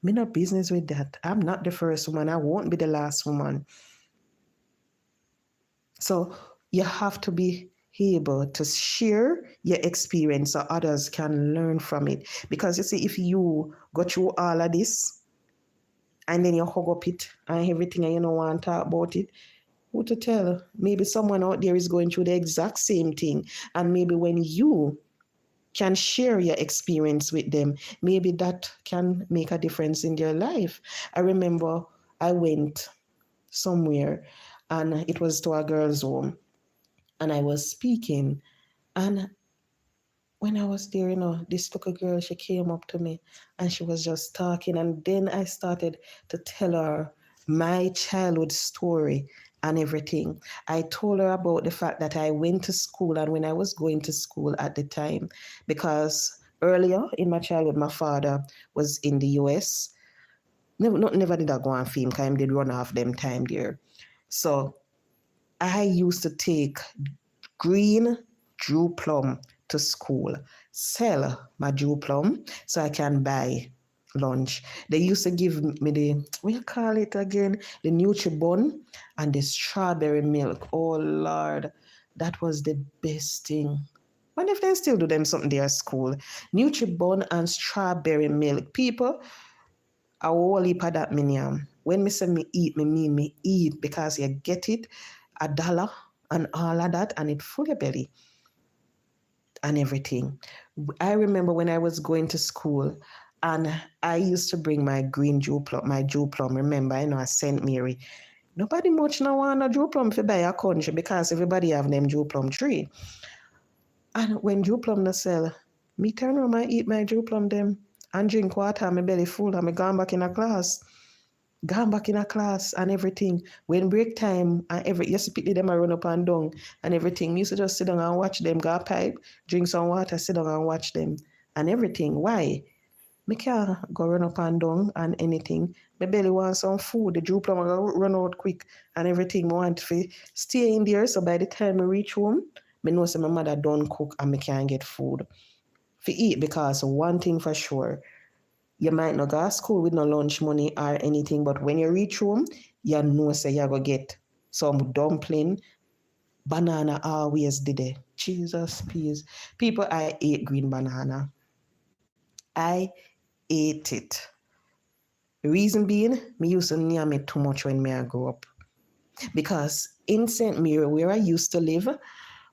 me not business with that. I'm not the first woman. I won't be the last woman. So you have to be able to share your experience so others can learn from it. Because you see, if you go through all of this and then you hug up it and everything and you don't want to talk about it, who to tell? Maybe someone out there is going through the exact same thing. And maybe when you can share your experience with them, maybe that can make a difference in their life. I remember I went somewhere and it was to a girl's home and I was speaking. And when I was there, this little girl, she came up to me and she was just talking. And then I started to tell her my childhood story and everything. I told her about the fact that I went to school and when I was going to school at the time, because earlier in my childhood, my father was in the US. Never did I go on film because I did run off them time there. So I used to take green Jew plum to school, sell my Jew plum so I can buy lunch. They used to give me the, what you call it again? The Nutribun and the strawberry milk. Oh Lord, that was the best thing. Wonder if they still do them something there at school. Nutribun and strawberry milk. People, a whole heap of that minium. When me say me eat, me mean me eat because you get it $1 and all of that and it full your belly and everything. I remember when I was going to school and I used to bring my green Jew plum, remember, I know I St. Mary. Nobody much now want a Jew plum for buy a country because everybody have them Jew plum tree. And when Jew plum no sell, me turn around and eat my Jew plum them and drink water, my belly full and me gone back in a class. Gone back in a class and everything. When break time and used to pick them and run up and down and everything. Me used to just sit down and watch them, go pipe, drink some water, sit down and watch them and everything. Why? Me can't go run up and down and anything. My belly wants some food. The Jew plum will run out quick and everything. I want to stay in there so by the time I reach home, I know my mother don't cook and I can't get food to eat because one thing for sure, you might not go to school with no lunch money or anything, but when you reach home, you know say you're going to get some dumpling. Banana always did it. Jesus, please. People, I ate green banana. I ate it. Reason being, me used to name it too much when I grew up. Because in St. Mary, where I used to live,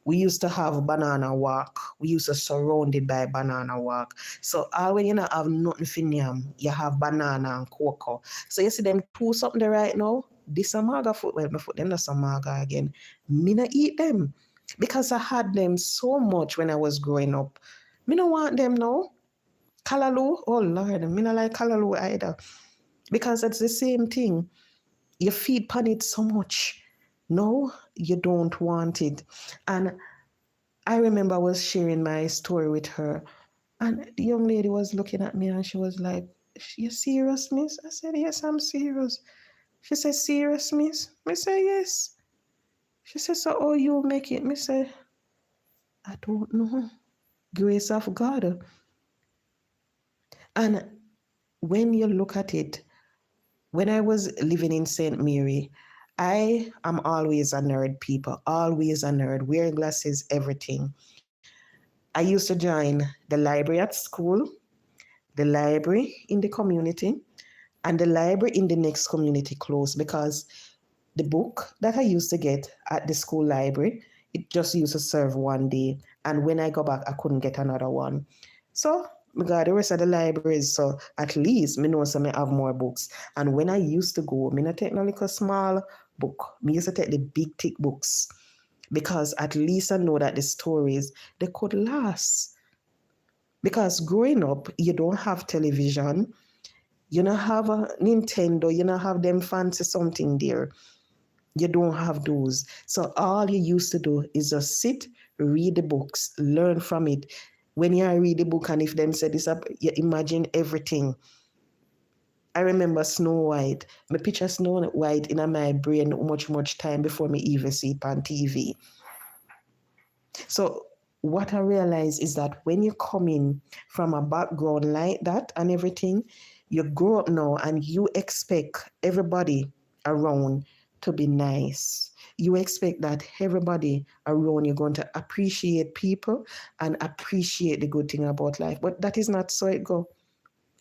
we used to have banana walk. We used to surround it by banana walk. So all when you not have nothing for yam, you have banana and cocoa. So you see them two something there right now. This a maga food. Well, my foot them not some maga again. Me not eat them because I had them so much when I was growing up. Me not want them now. Callaloo, oh Lord, me not like callaloo either because it's the same thing. You feed pan it so much. No, you don't want it. And I remember I was sharing my story with her, and the young lady was looking at me and she was like, "You serious, miss?" I said, "Yes, I'm serious." She said, "Serious, miss?" I said, "Yes." She said, "So how you make it?" I said, "I don't know. Grace of God." And when you look at it, when I was living in St. Mary, I am always a nerd, people, always a nerd, wearing glasses, everything. I used to join the library at school, the library in the community, and the library in the next community close because the book that I used to get at the school library, it just used to serve one day. And when I go back, I couldn't get another one. So I got the rest of the libraries. So at least me know some I have more books. And when I used to go, me not take no little small book. Me used to take the big thick books because at least I know that the stories they could last. Because growing up, you don't have television, you don't have a Nintendo, you don't have them fancy something there. You don't have those. So all you used to do is just sit, read the books, learn from it. When you read the book and if them say this up, you imagine everything. I remember Snow White. Me picture Snow White in my brain much time before me even see it on TV. So what I realize is that when you come in from a background like that and everything, you grow up now and you expect everybody around to be nice. You expect that everybody around you're going to appreciate people and appreciate the good thing about life. But that is not so it go.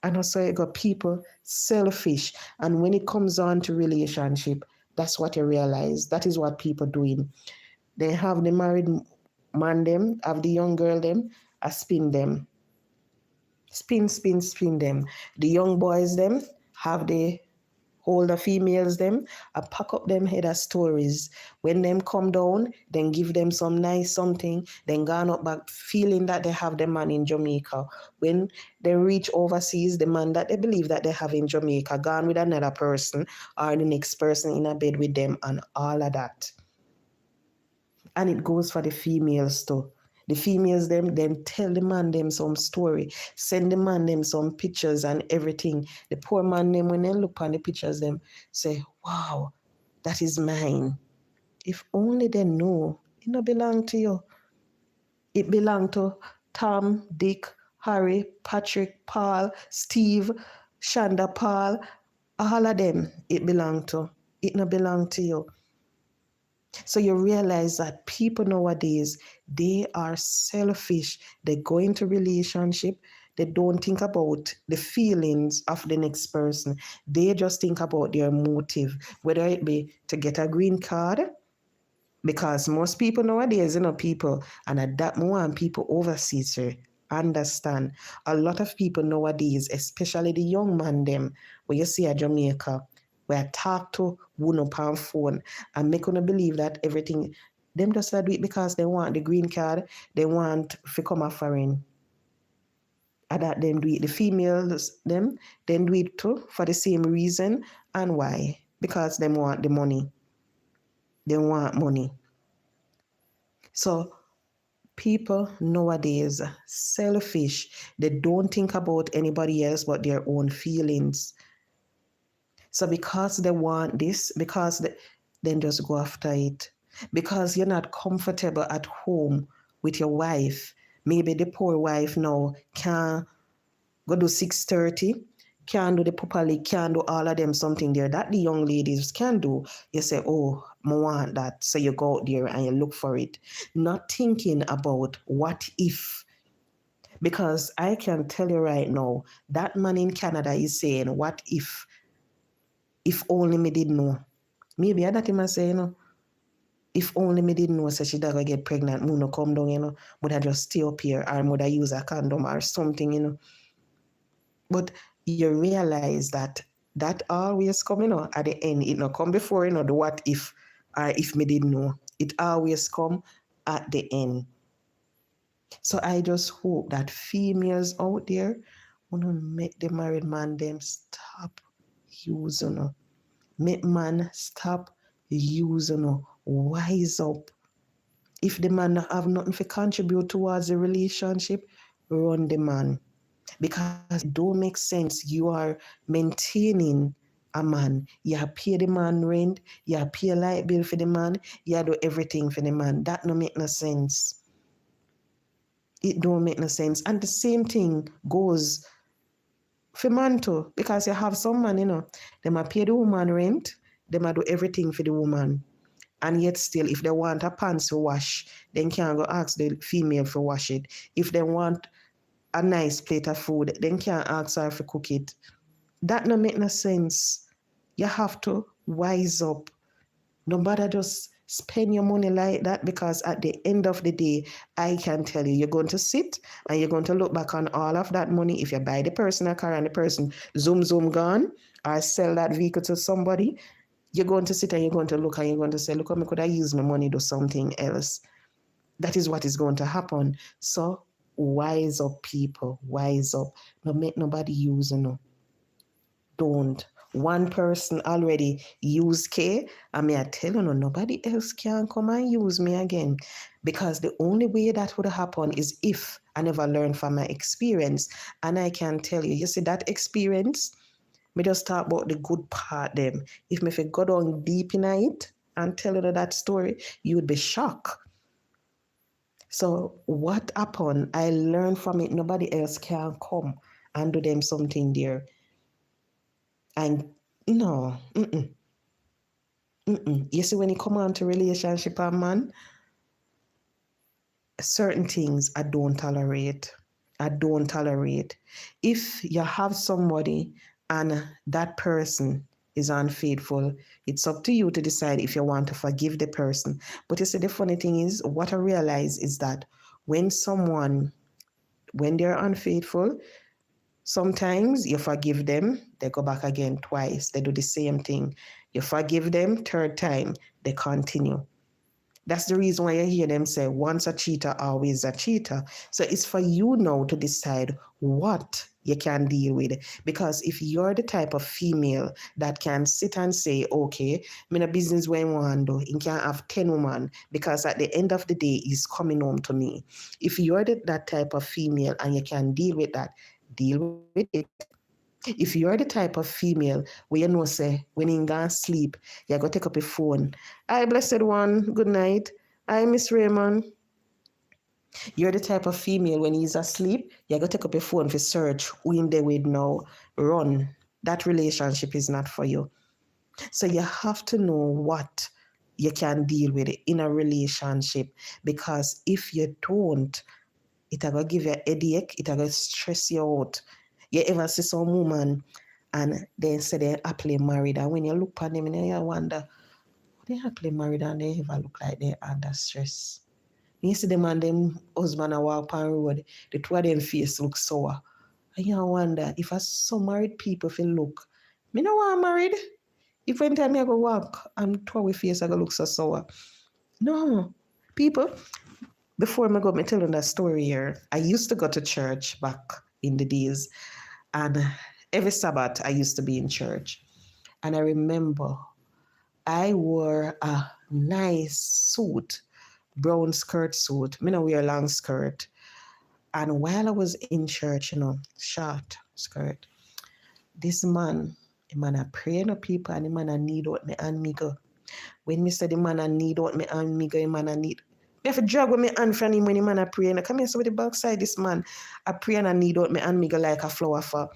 And also you got people selfish. And when it comes on to relationship, that's what you realize. That is what people doing. They have the married man them, have the young girl them, I spin them. Spin them. The young boys them, have the older females them, I pack up them head of stories. When them come down, then give them some nice something, then gone up back feeling that they have the man in Jamaica. When they reach overseas, the man that they believe that they have in Jamaica, gone with another person or the next person in a bed with them and all of that. And it goes for the females too. The females them tell the man them some story, send the man them some pictures and everything. The poor man them when they look on the pictures them say, "Wow, that is mine." If only they know it no belong to you. It belong to Tom, Dick, Harry, Patrick, Paul, Steve, Shanda, Paul, all of them it belong to. It no belong to you. So you realize that people nowadays, they are selfish. They go into relationship, they don't think about the feelings of the next person. They just think about their motive, whether it be to get a green card, because most people nowadays, people, and at that moment, people overseas, understand. A lot of people nowadays, especially the young man, them, where you see a Jamaica, where I talk to one up on phone and make them believe that everything, them just do it because they want the green card, they want to come a foreign. And that them do it. The females, them, then do it too for the same reason. And why? Because they want the money. They want money. So people nowadays selfish. They don't think about anybody else but their own feelings. So because they want this, because they then just go after it. Because you're not comfortable at home with your wife. Maybe the poor wife now can't go do 6:30, can't do the properly, can't do all of them something there that the young ladies can do. You say, oh, I want that. So you go out there and you look for it. Not thinking about what if. Because I can tell you right now, that man in Canada is saying, what if only me did know. Maybe I that him say, if only me didn't know, so she gonna get pregnant, me no come down, would I just stay up here, or would I use a condom or something, But you realize that always come, at the end. It not come before, the what if, or if me didn't know. It always come at the end. So I just hope that females out there wanna make the married man them stop using. Make man stop using. Wise up. If the man have nothing to contribute towards the relationship, run the man. Because it don't make sense. You are maintaining a man. You pay the man rent, you pay a light bill for the man, you do everything for the man. That don't make no sense. It don't make no sense. And the same thing goes for man too. Because you have some man, they might pay the woman rent, they might do everything for the woman. And yet still, if they want a pants to wash, then can't go ask the female to wash it. If they want a nice plate of food, then can't ask her to cook it. That no make no sense. You have to wise up. No matter just spend your money like that, because at the end of the day, I can tell you, you're going to sit and you're going to look back on all of that money. If you buy the person a car and the person zoom gone, or sell that vehicle to somebody, you're going to sit and you're going to look and you're going to say, look, I could have used my money to something else. That is what is going to happen. So wise up, people. Wise up. Don't make nobody use, Don't. One person already use K, and me I tell you, nobody else can come and use me again. Because the only way that would happen is if I never learned from my experience. And I can tell you, you see that experience, me just talk about the good part them. If me go down deep in it and tell you that story, you would be shocked. So what happened? I learned from it. Nobody else can come and do them something there. And no, You see, when you come on to relationship, man, certain things I don't tolerate. I don't tolerate. If you have somebody and that person is unfaithful, it's up to you to decide if you want to forgive the person. But you see, the funny thing is, what I realize is that when they're unfaithful, sometimes you forgive them, they go back again twice, they do the same thing. You forgive them, third time, they continue. That's the reason why you hear them say, once a cheater, always a cheater. So it's for you now to decide what you can deal with. Because if you're the type of female that can sit and say, okay, I'm in a business where I want to do, you can have 10 women, because at the end of the day, he's coming home to me. If you're that type of female and you can deal with that, deal with it. If you're the type of female where you know say when you go sleep, you go take up your phone. Hi, blessed one, good night. Hi, Miss Raymond. You're the type of female when he's asleep, you go take up your phone for search who in there with now. Run. That relationship is not for you. So you have to know what you can deal with in a relationship, because if you don't, it'll go give you a headache, it'll go stress you out. You ever see some woman and they say they're happily married, and when you look at them and you wonder, they happily married and they ever look like they're under stress. You see them and them husband a walk on road, the two of them face look sour. And you wonder if some married people feel look, me no want married. If one time I go walk and two of face I go look so sour. No. People, before I go, me tell you that story here. I used to go to church back in the days, and every Sabbath I used to be in church. And I remember I wore a nice suit, brown skirt suit. Me no wear long skirt. And while I was in church, short skirt, this man, the man a praying to people and the man a need out me and me go. When me say the man a need out me and me go, the man a need. Me have to drag with me hand from him when the man a pray. And I come here so with the backside, this man a pray and I need out me and me go like a flower for.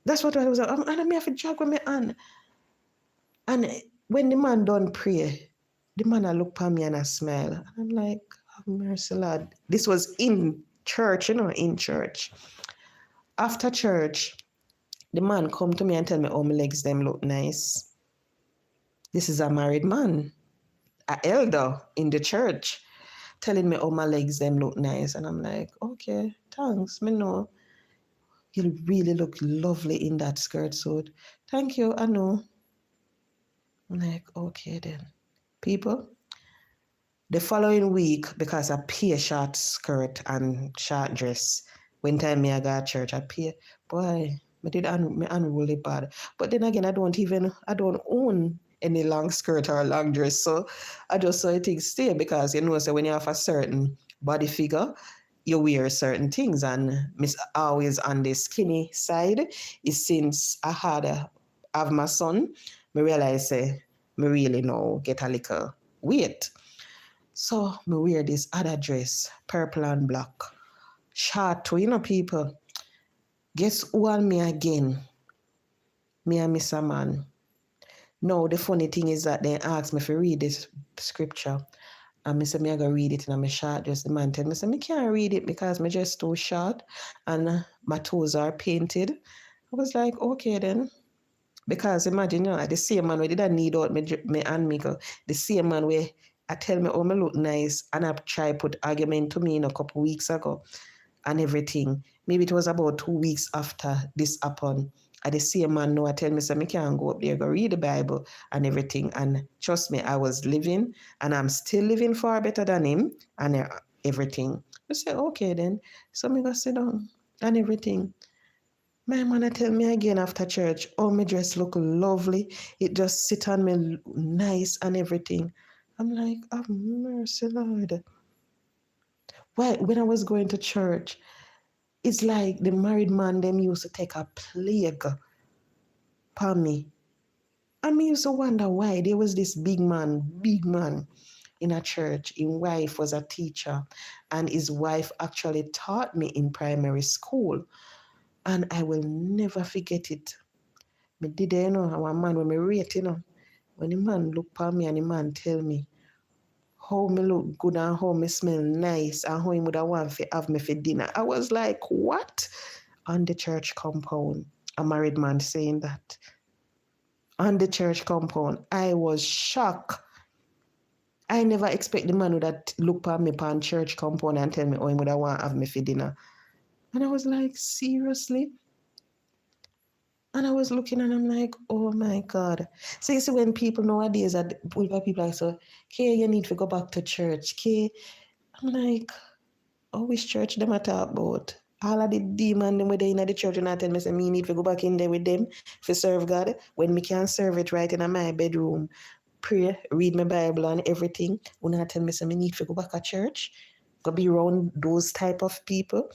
That's what I was like. And I have to drag with me hand. And when the man done pray, the man a look at me and a smile. And I'm like, have mercy, Lord. This was in church, in church. After church, the man come to me and tell me, oh, my legs them look nice. This is a married man, an elder in the church, telling me, oh, my legs them look nice. And I'm like, okay, thanks, me know. You really look lovely in that skirt suit. Thank you, I know. I'm like, okay then. People, the following week, because I pay a short skirt and short dress, when time me I got church, I pay, boy, me did me unruly bad. But then again, I don't own any long skirt or long dress. So I just saw things stay, because so when you have a certain body figure, you wear certain things. And miss always on the skinny side is since I have my son, me realize me really know get a little weight. So me wear this other dress, purple and black. Short too, people. Guess who and me again? Me and Mr. Man. Now, the funny thing is that they asked me to read this scripture. And I said, me I go read it in my short dress. The man tell me, I can't read it because my dress too short and my toes are painted. I was like, okay then. Because imagine, the same man where did I need out me and me go, the same man where I tell me, oh, me look nice, and I try put argument to me in a couple weeks ago and everything. Maybe it was about 2 weeks after this happened. And the same man now I tell me, so I can't go up there, go read the Bible and everything. And trust me, I was living, and I'm still living far better than him and everything. I say, okay then. So me go sit down and everything. My man tell me again after church, oh, my dress look lovely. It just sit on me nice and everything. I'm like, oh, mercy, Lord. Why, when I was going to church, it's like the married man, them used to take a plague upon me. And me used to wonder why. There was this big man in a church. His wife was a teacher, and his wife actually taught me in primary school. And I will never forget it. Me did our man when me rate, when the man look at me and the man tell me how me look good and how me smell nice and how he would have want to have me for dinner. I was like, what? On the church compound, a married man saying that. On the church compound, I was shocked. I never expect the man would have look at me on church compound and tell me how he would have want to have me for dinner. And I was like, seriously? And I was looking and I'm like, oh my God. So you see, when people nowadays that people are so, okay, you need to go back to church. Okay. I'm like, oh, which church them I talk about? All of the demons them were there in the church and I tell me, say, me need to go back in there with them to serve God when me can serve it right in my bedroom, pray, read my Bible and everything. When I tell me, say, me need to go back to church, go be around those type of people.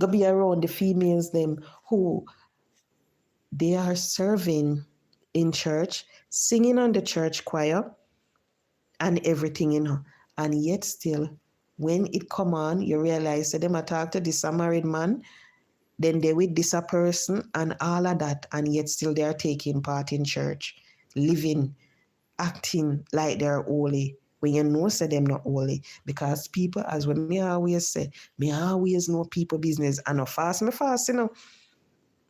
Go be around the females them who they are serving in church, singing on the church choir and everything, And yet still, when it come on, you realize that them talk to this a married man, then they with this a person and all of that, and yet still they are taking part in church, living, acting like they're holy, when you know say them not holy. Because people, as when me always say, me always know people business. I no fast, me fast,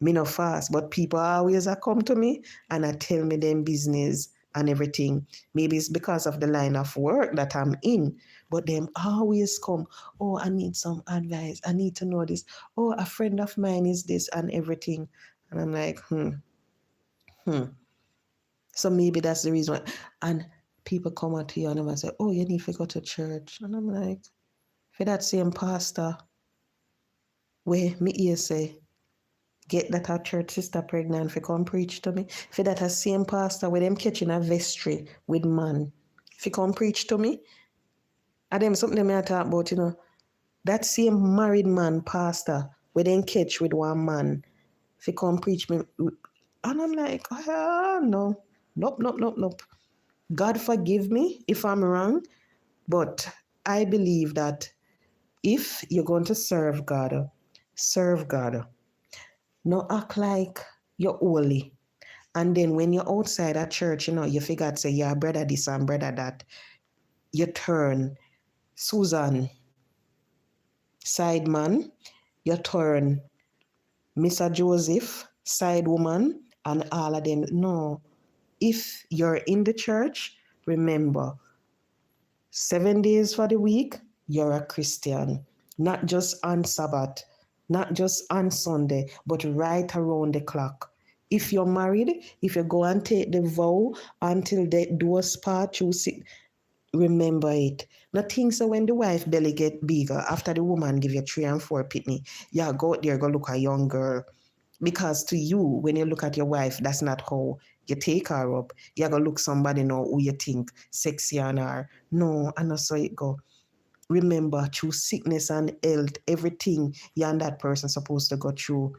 Me no fast, but people always a come to me and I tell me them business and everything. Maybe it's because of the line of work that I'm in, but them always come, oh, I need some advice. I need to know this. Oh, a friend of mine is this and everything. And I'm like, So maybe that's the reason why. And people come up to you and they say, oh, you need to go to church. And I'm like, for that same pastor, where me here say, get that our church sister pregnant for come preach to me. For that a same pastor where them catching a vestry with man. For come preach to me. And them something me I talk about, That same married man pastor where them catch with one man. For come preach me. And I'm like, no. Nope. God forgive me if I'm wrong. But I believe that if you're going to serve God. No act like you're holy. And then when you're outside at church, you figure say, yeah, brother this and brother that. You turn Susan, side man. You turn Mr. Joseph, side woman, and all of them. No. If you're in the church, remember, 7 days for the week, you're a Christian. Not just on Sabbath, not just on Sunday, but right around the clock. If you're married, if you go and take the vow until the doors part, you sit, remember it. Nothing so when the wife belly get bigger, after the woman give you 3 and 4 pitney, yeah, go out there, go look a young girl. Because to you, when you look at your wife, that's not how you take her up. You gotta look somebody know who you think sexy on her. No, and that's how it go. Remember, through sickness and health, everything you and that person supposed to go through.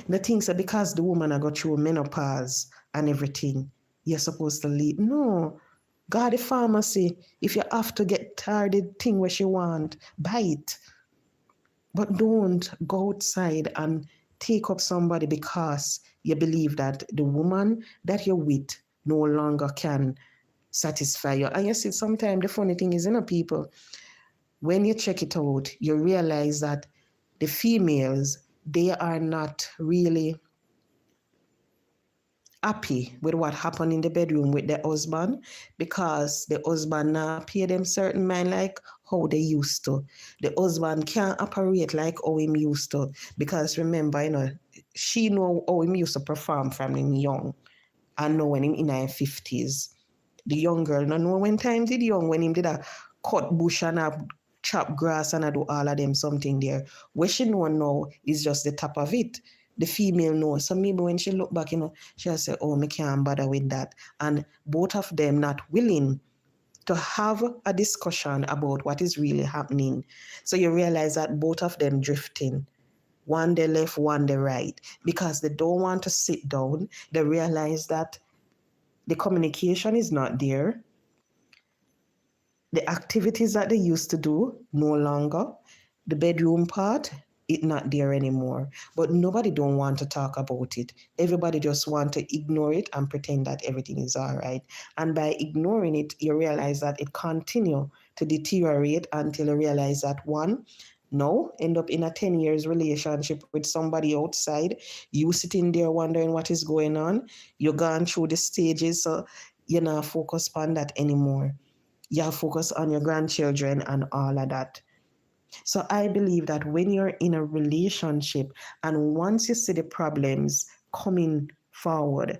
The things that because the woman I go through menopause and everything, you're supposed to leave. No. God the pharmacy. If you have to get tired of the thing where she want, buy it. But don't go outside and take up somebody because you believe that the woman that you're with no longer can satisfy you. And you see, sometimes the funny thing is, people, when you check it out, you realize that the females, they are not really happy with what happened in the bedroom with their husband because the husband not pay them certain mind like how they used to. The husband can't operate like how him used to because remember, she know how him used to perform from him young and know when him in his 50s. The young girl no know when time did young when him did a cut bush and a chop grass and I do all of them something there. What she know now is just the top of it. The female knows. So maybe when she look back, she'll say, oh, me can't bother with that. And both of them not willing to have a discussion about what is really happening. So you realize that both of them drifting. One the left, one the right. Because they don't want to sit down. They realize that the communication is not there. The activities that they used to do, no longer. The bedroom part, it not there anymore. But nobody don't want to talk about it. Everybody just want to ignore it and pretend that everything is all right. And by ignoring it, you realize that it continue to deteriorate until you realize that one, no, end up in a 10 years relationship with somebody outside. You sitting there wondering what is going on. You're gone through the stages, so you're not focused on that anymore. You have focus on your grandchildren and all of that. So I believe that when you're in a relationship and once you see the problems coming forward,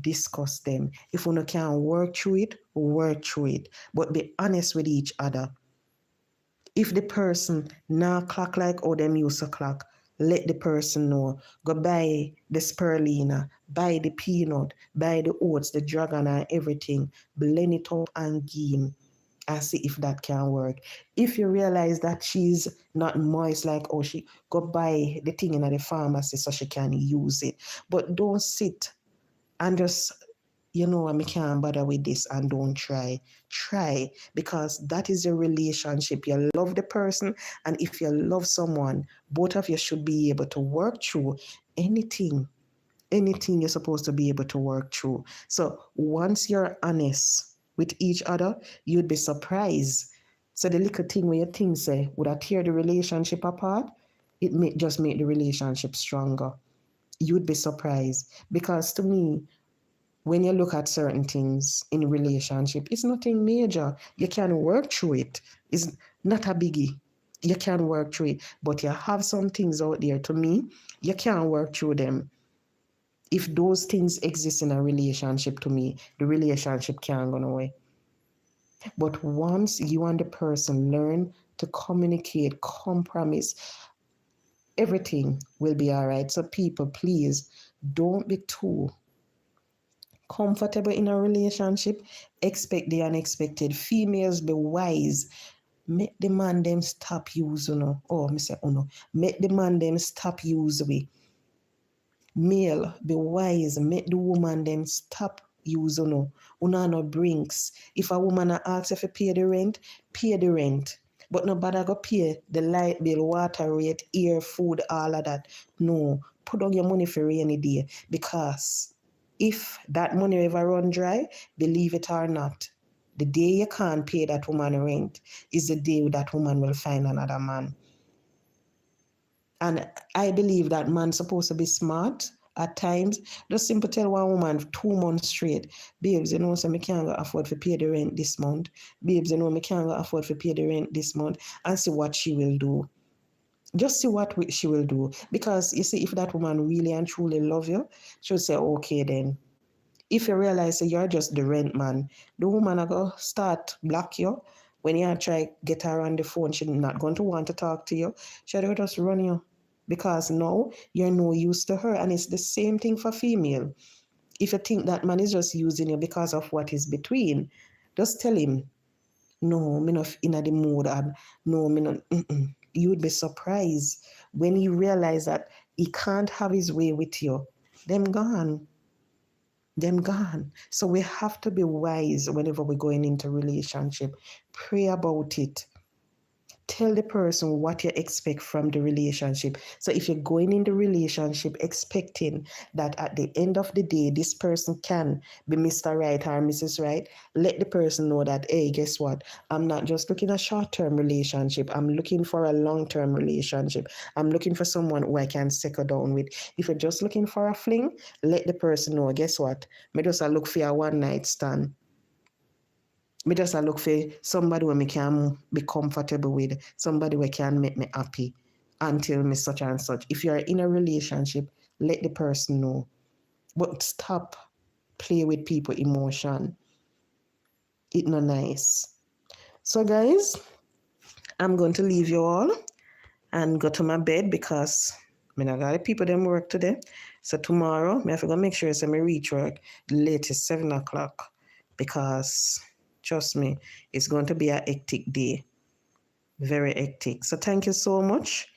discuss them. If you can work through it, work through it. But be honest with each other. If the person now clock like how them used to clock, let the person know. Go buy the spirulina, buy the peanut, buy the oats, the dragon and everything. Blend it up and give him. and see if that can work. If you realize that she's not moist, like, oh, she go buy the thing in the pharmacy so she can use it. But don't sit and just, I can't bother with this and don't try. Try, because that is a relationship. You love the person, and if you love someone, both of you should be able to work through anything you're supposed to be able to work through. So once you're honest with each other, you'd be surprised. So the little thing where you think say would I tear the relationship apart, it may just make the relationship stronger. You'd be surprised, because to me, when you look at certain things in a relationship, it's nothing major. You can work through it. It's not a biggie. You can work through it. But you have some things out there, to me, you can't work through them. If those things exist in a relationship, to me, the relationship can't go away. But once you and the person learn to communicate, compromise, everything will be all right. So people, please don't be too comfortable in a relationship. Expect the unexpected. Females, be wise. Make the man them stop use, Make the man them stop use we. Male, be wise. Make the woman them stop use, Una no brinks. If a woman asks if you pay the rent, pay the rent. But nobody go pay the light bill, water rate, air, food, all of that. No, put on your money for rainy day, because if that money ever run dry, believe it or not, the day you can't pay that woman rent is the day that woman will find another man. And I believe that man's supposed to be smart at times. Just simply tell one woman 2 months straight, babes, so me can't afford to pay the rent this month. Babes, me can't afford to pay the rent this month, and see what she will do. Just see what she will do. Because you see, if that woman really and truly love you, she'll say, okay then. If you realize that you're just the rent man, the woman will go start block you. When you try get her on the phone, she's not going to want to talk to you. She'll just run you. Because now you're no use to her. And it's the same thing for female. If you think that man is just using you because of what is between, just tell him, no, me not in the mood. And no, me not. You would be surprised when you realize that he can't have his way with you. Them gone. So we have to be wise whenever we're going into relationship. Pray about it. Tell the person what you expect from the relationship. So if you're going in the relationship expecting that at the end of the day, this person can be Mr. Right or Mrs. Right, let the person know that, hey, guess what? I'm not just looking at a short-term relationship. I'm looking for a long-term relationship. I'm looking for someone who I can settle down with. If you're just looking for a fling, let the person know, guess what? Me just look for a one-night stand. Me just look for somebody where me can be comfortable with, somebody where can make me happy until me such and such. If you're in a relationship, let the person know. But stop play with people emotion. It's not nice. So guys, I'm going to leave you all and go to my bed, because I got the people them work today. So tomorrow, I have to go make sure I reach work the latest 7 o'clock, because trust me, it's going to be a hectic day. Very hectic. So thank you so much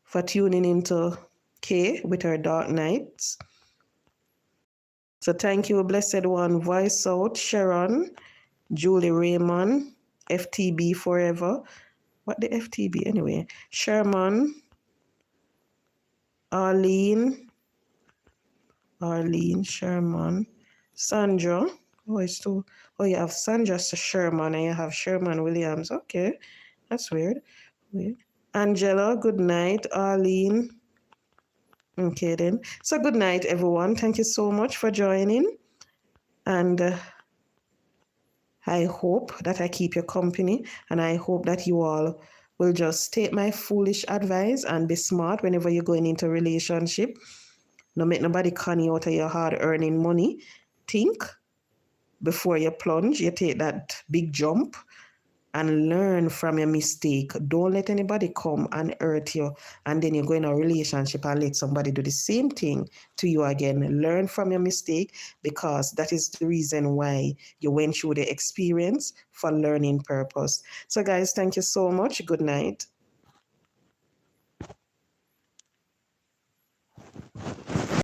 for tuning into Kay with her Dark Nights. So thank you, Blessed One, Voice Out, Sharon, Julie Raymond, FTB Forever. What the FTB anyway? Sherman, Arlene, Sherman, Sandra. Oh, it's two. Oh, you have Sandra Sherman and you have Sherman Williams. Okay, that's weird. Angela, good night. Arlene. Okay then. So good night, everyone. Thank you so much for joining. And I hope that I keep your company, and I hope that you all will just take my foolish advice and be smart whenever you're going into a relationship. Don't make nobody con you out of your hard-earning money. Think before you plunge, you take that big jump. and learn from your mistake. Don't let anybody come and hurt you, and then you go in a relationship and let somebody do the same thing to you again. Learn from your mistake, because that is the reason why you went through the experience, for learning purpose. So guys, thank you so much. Good night.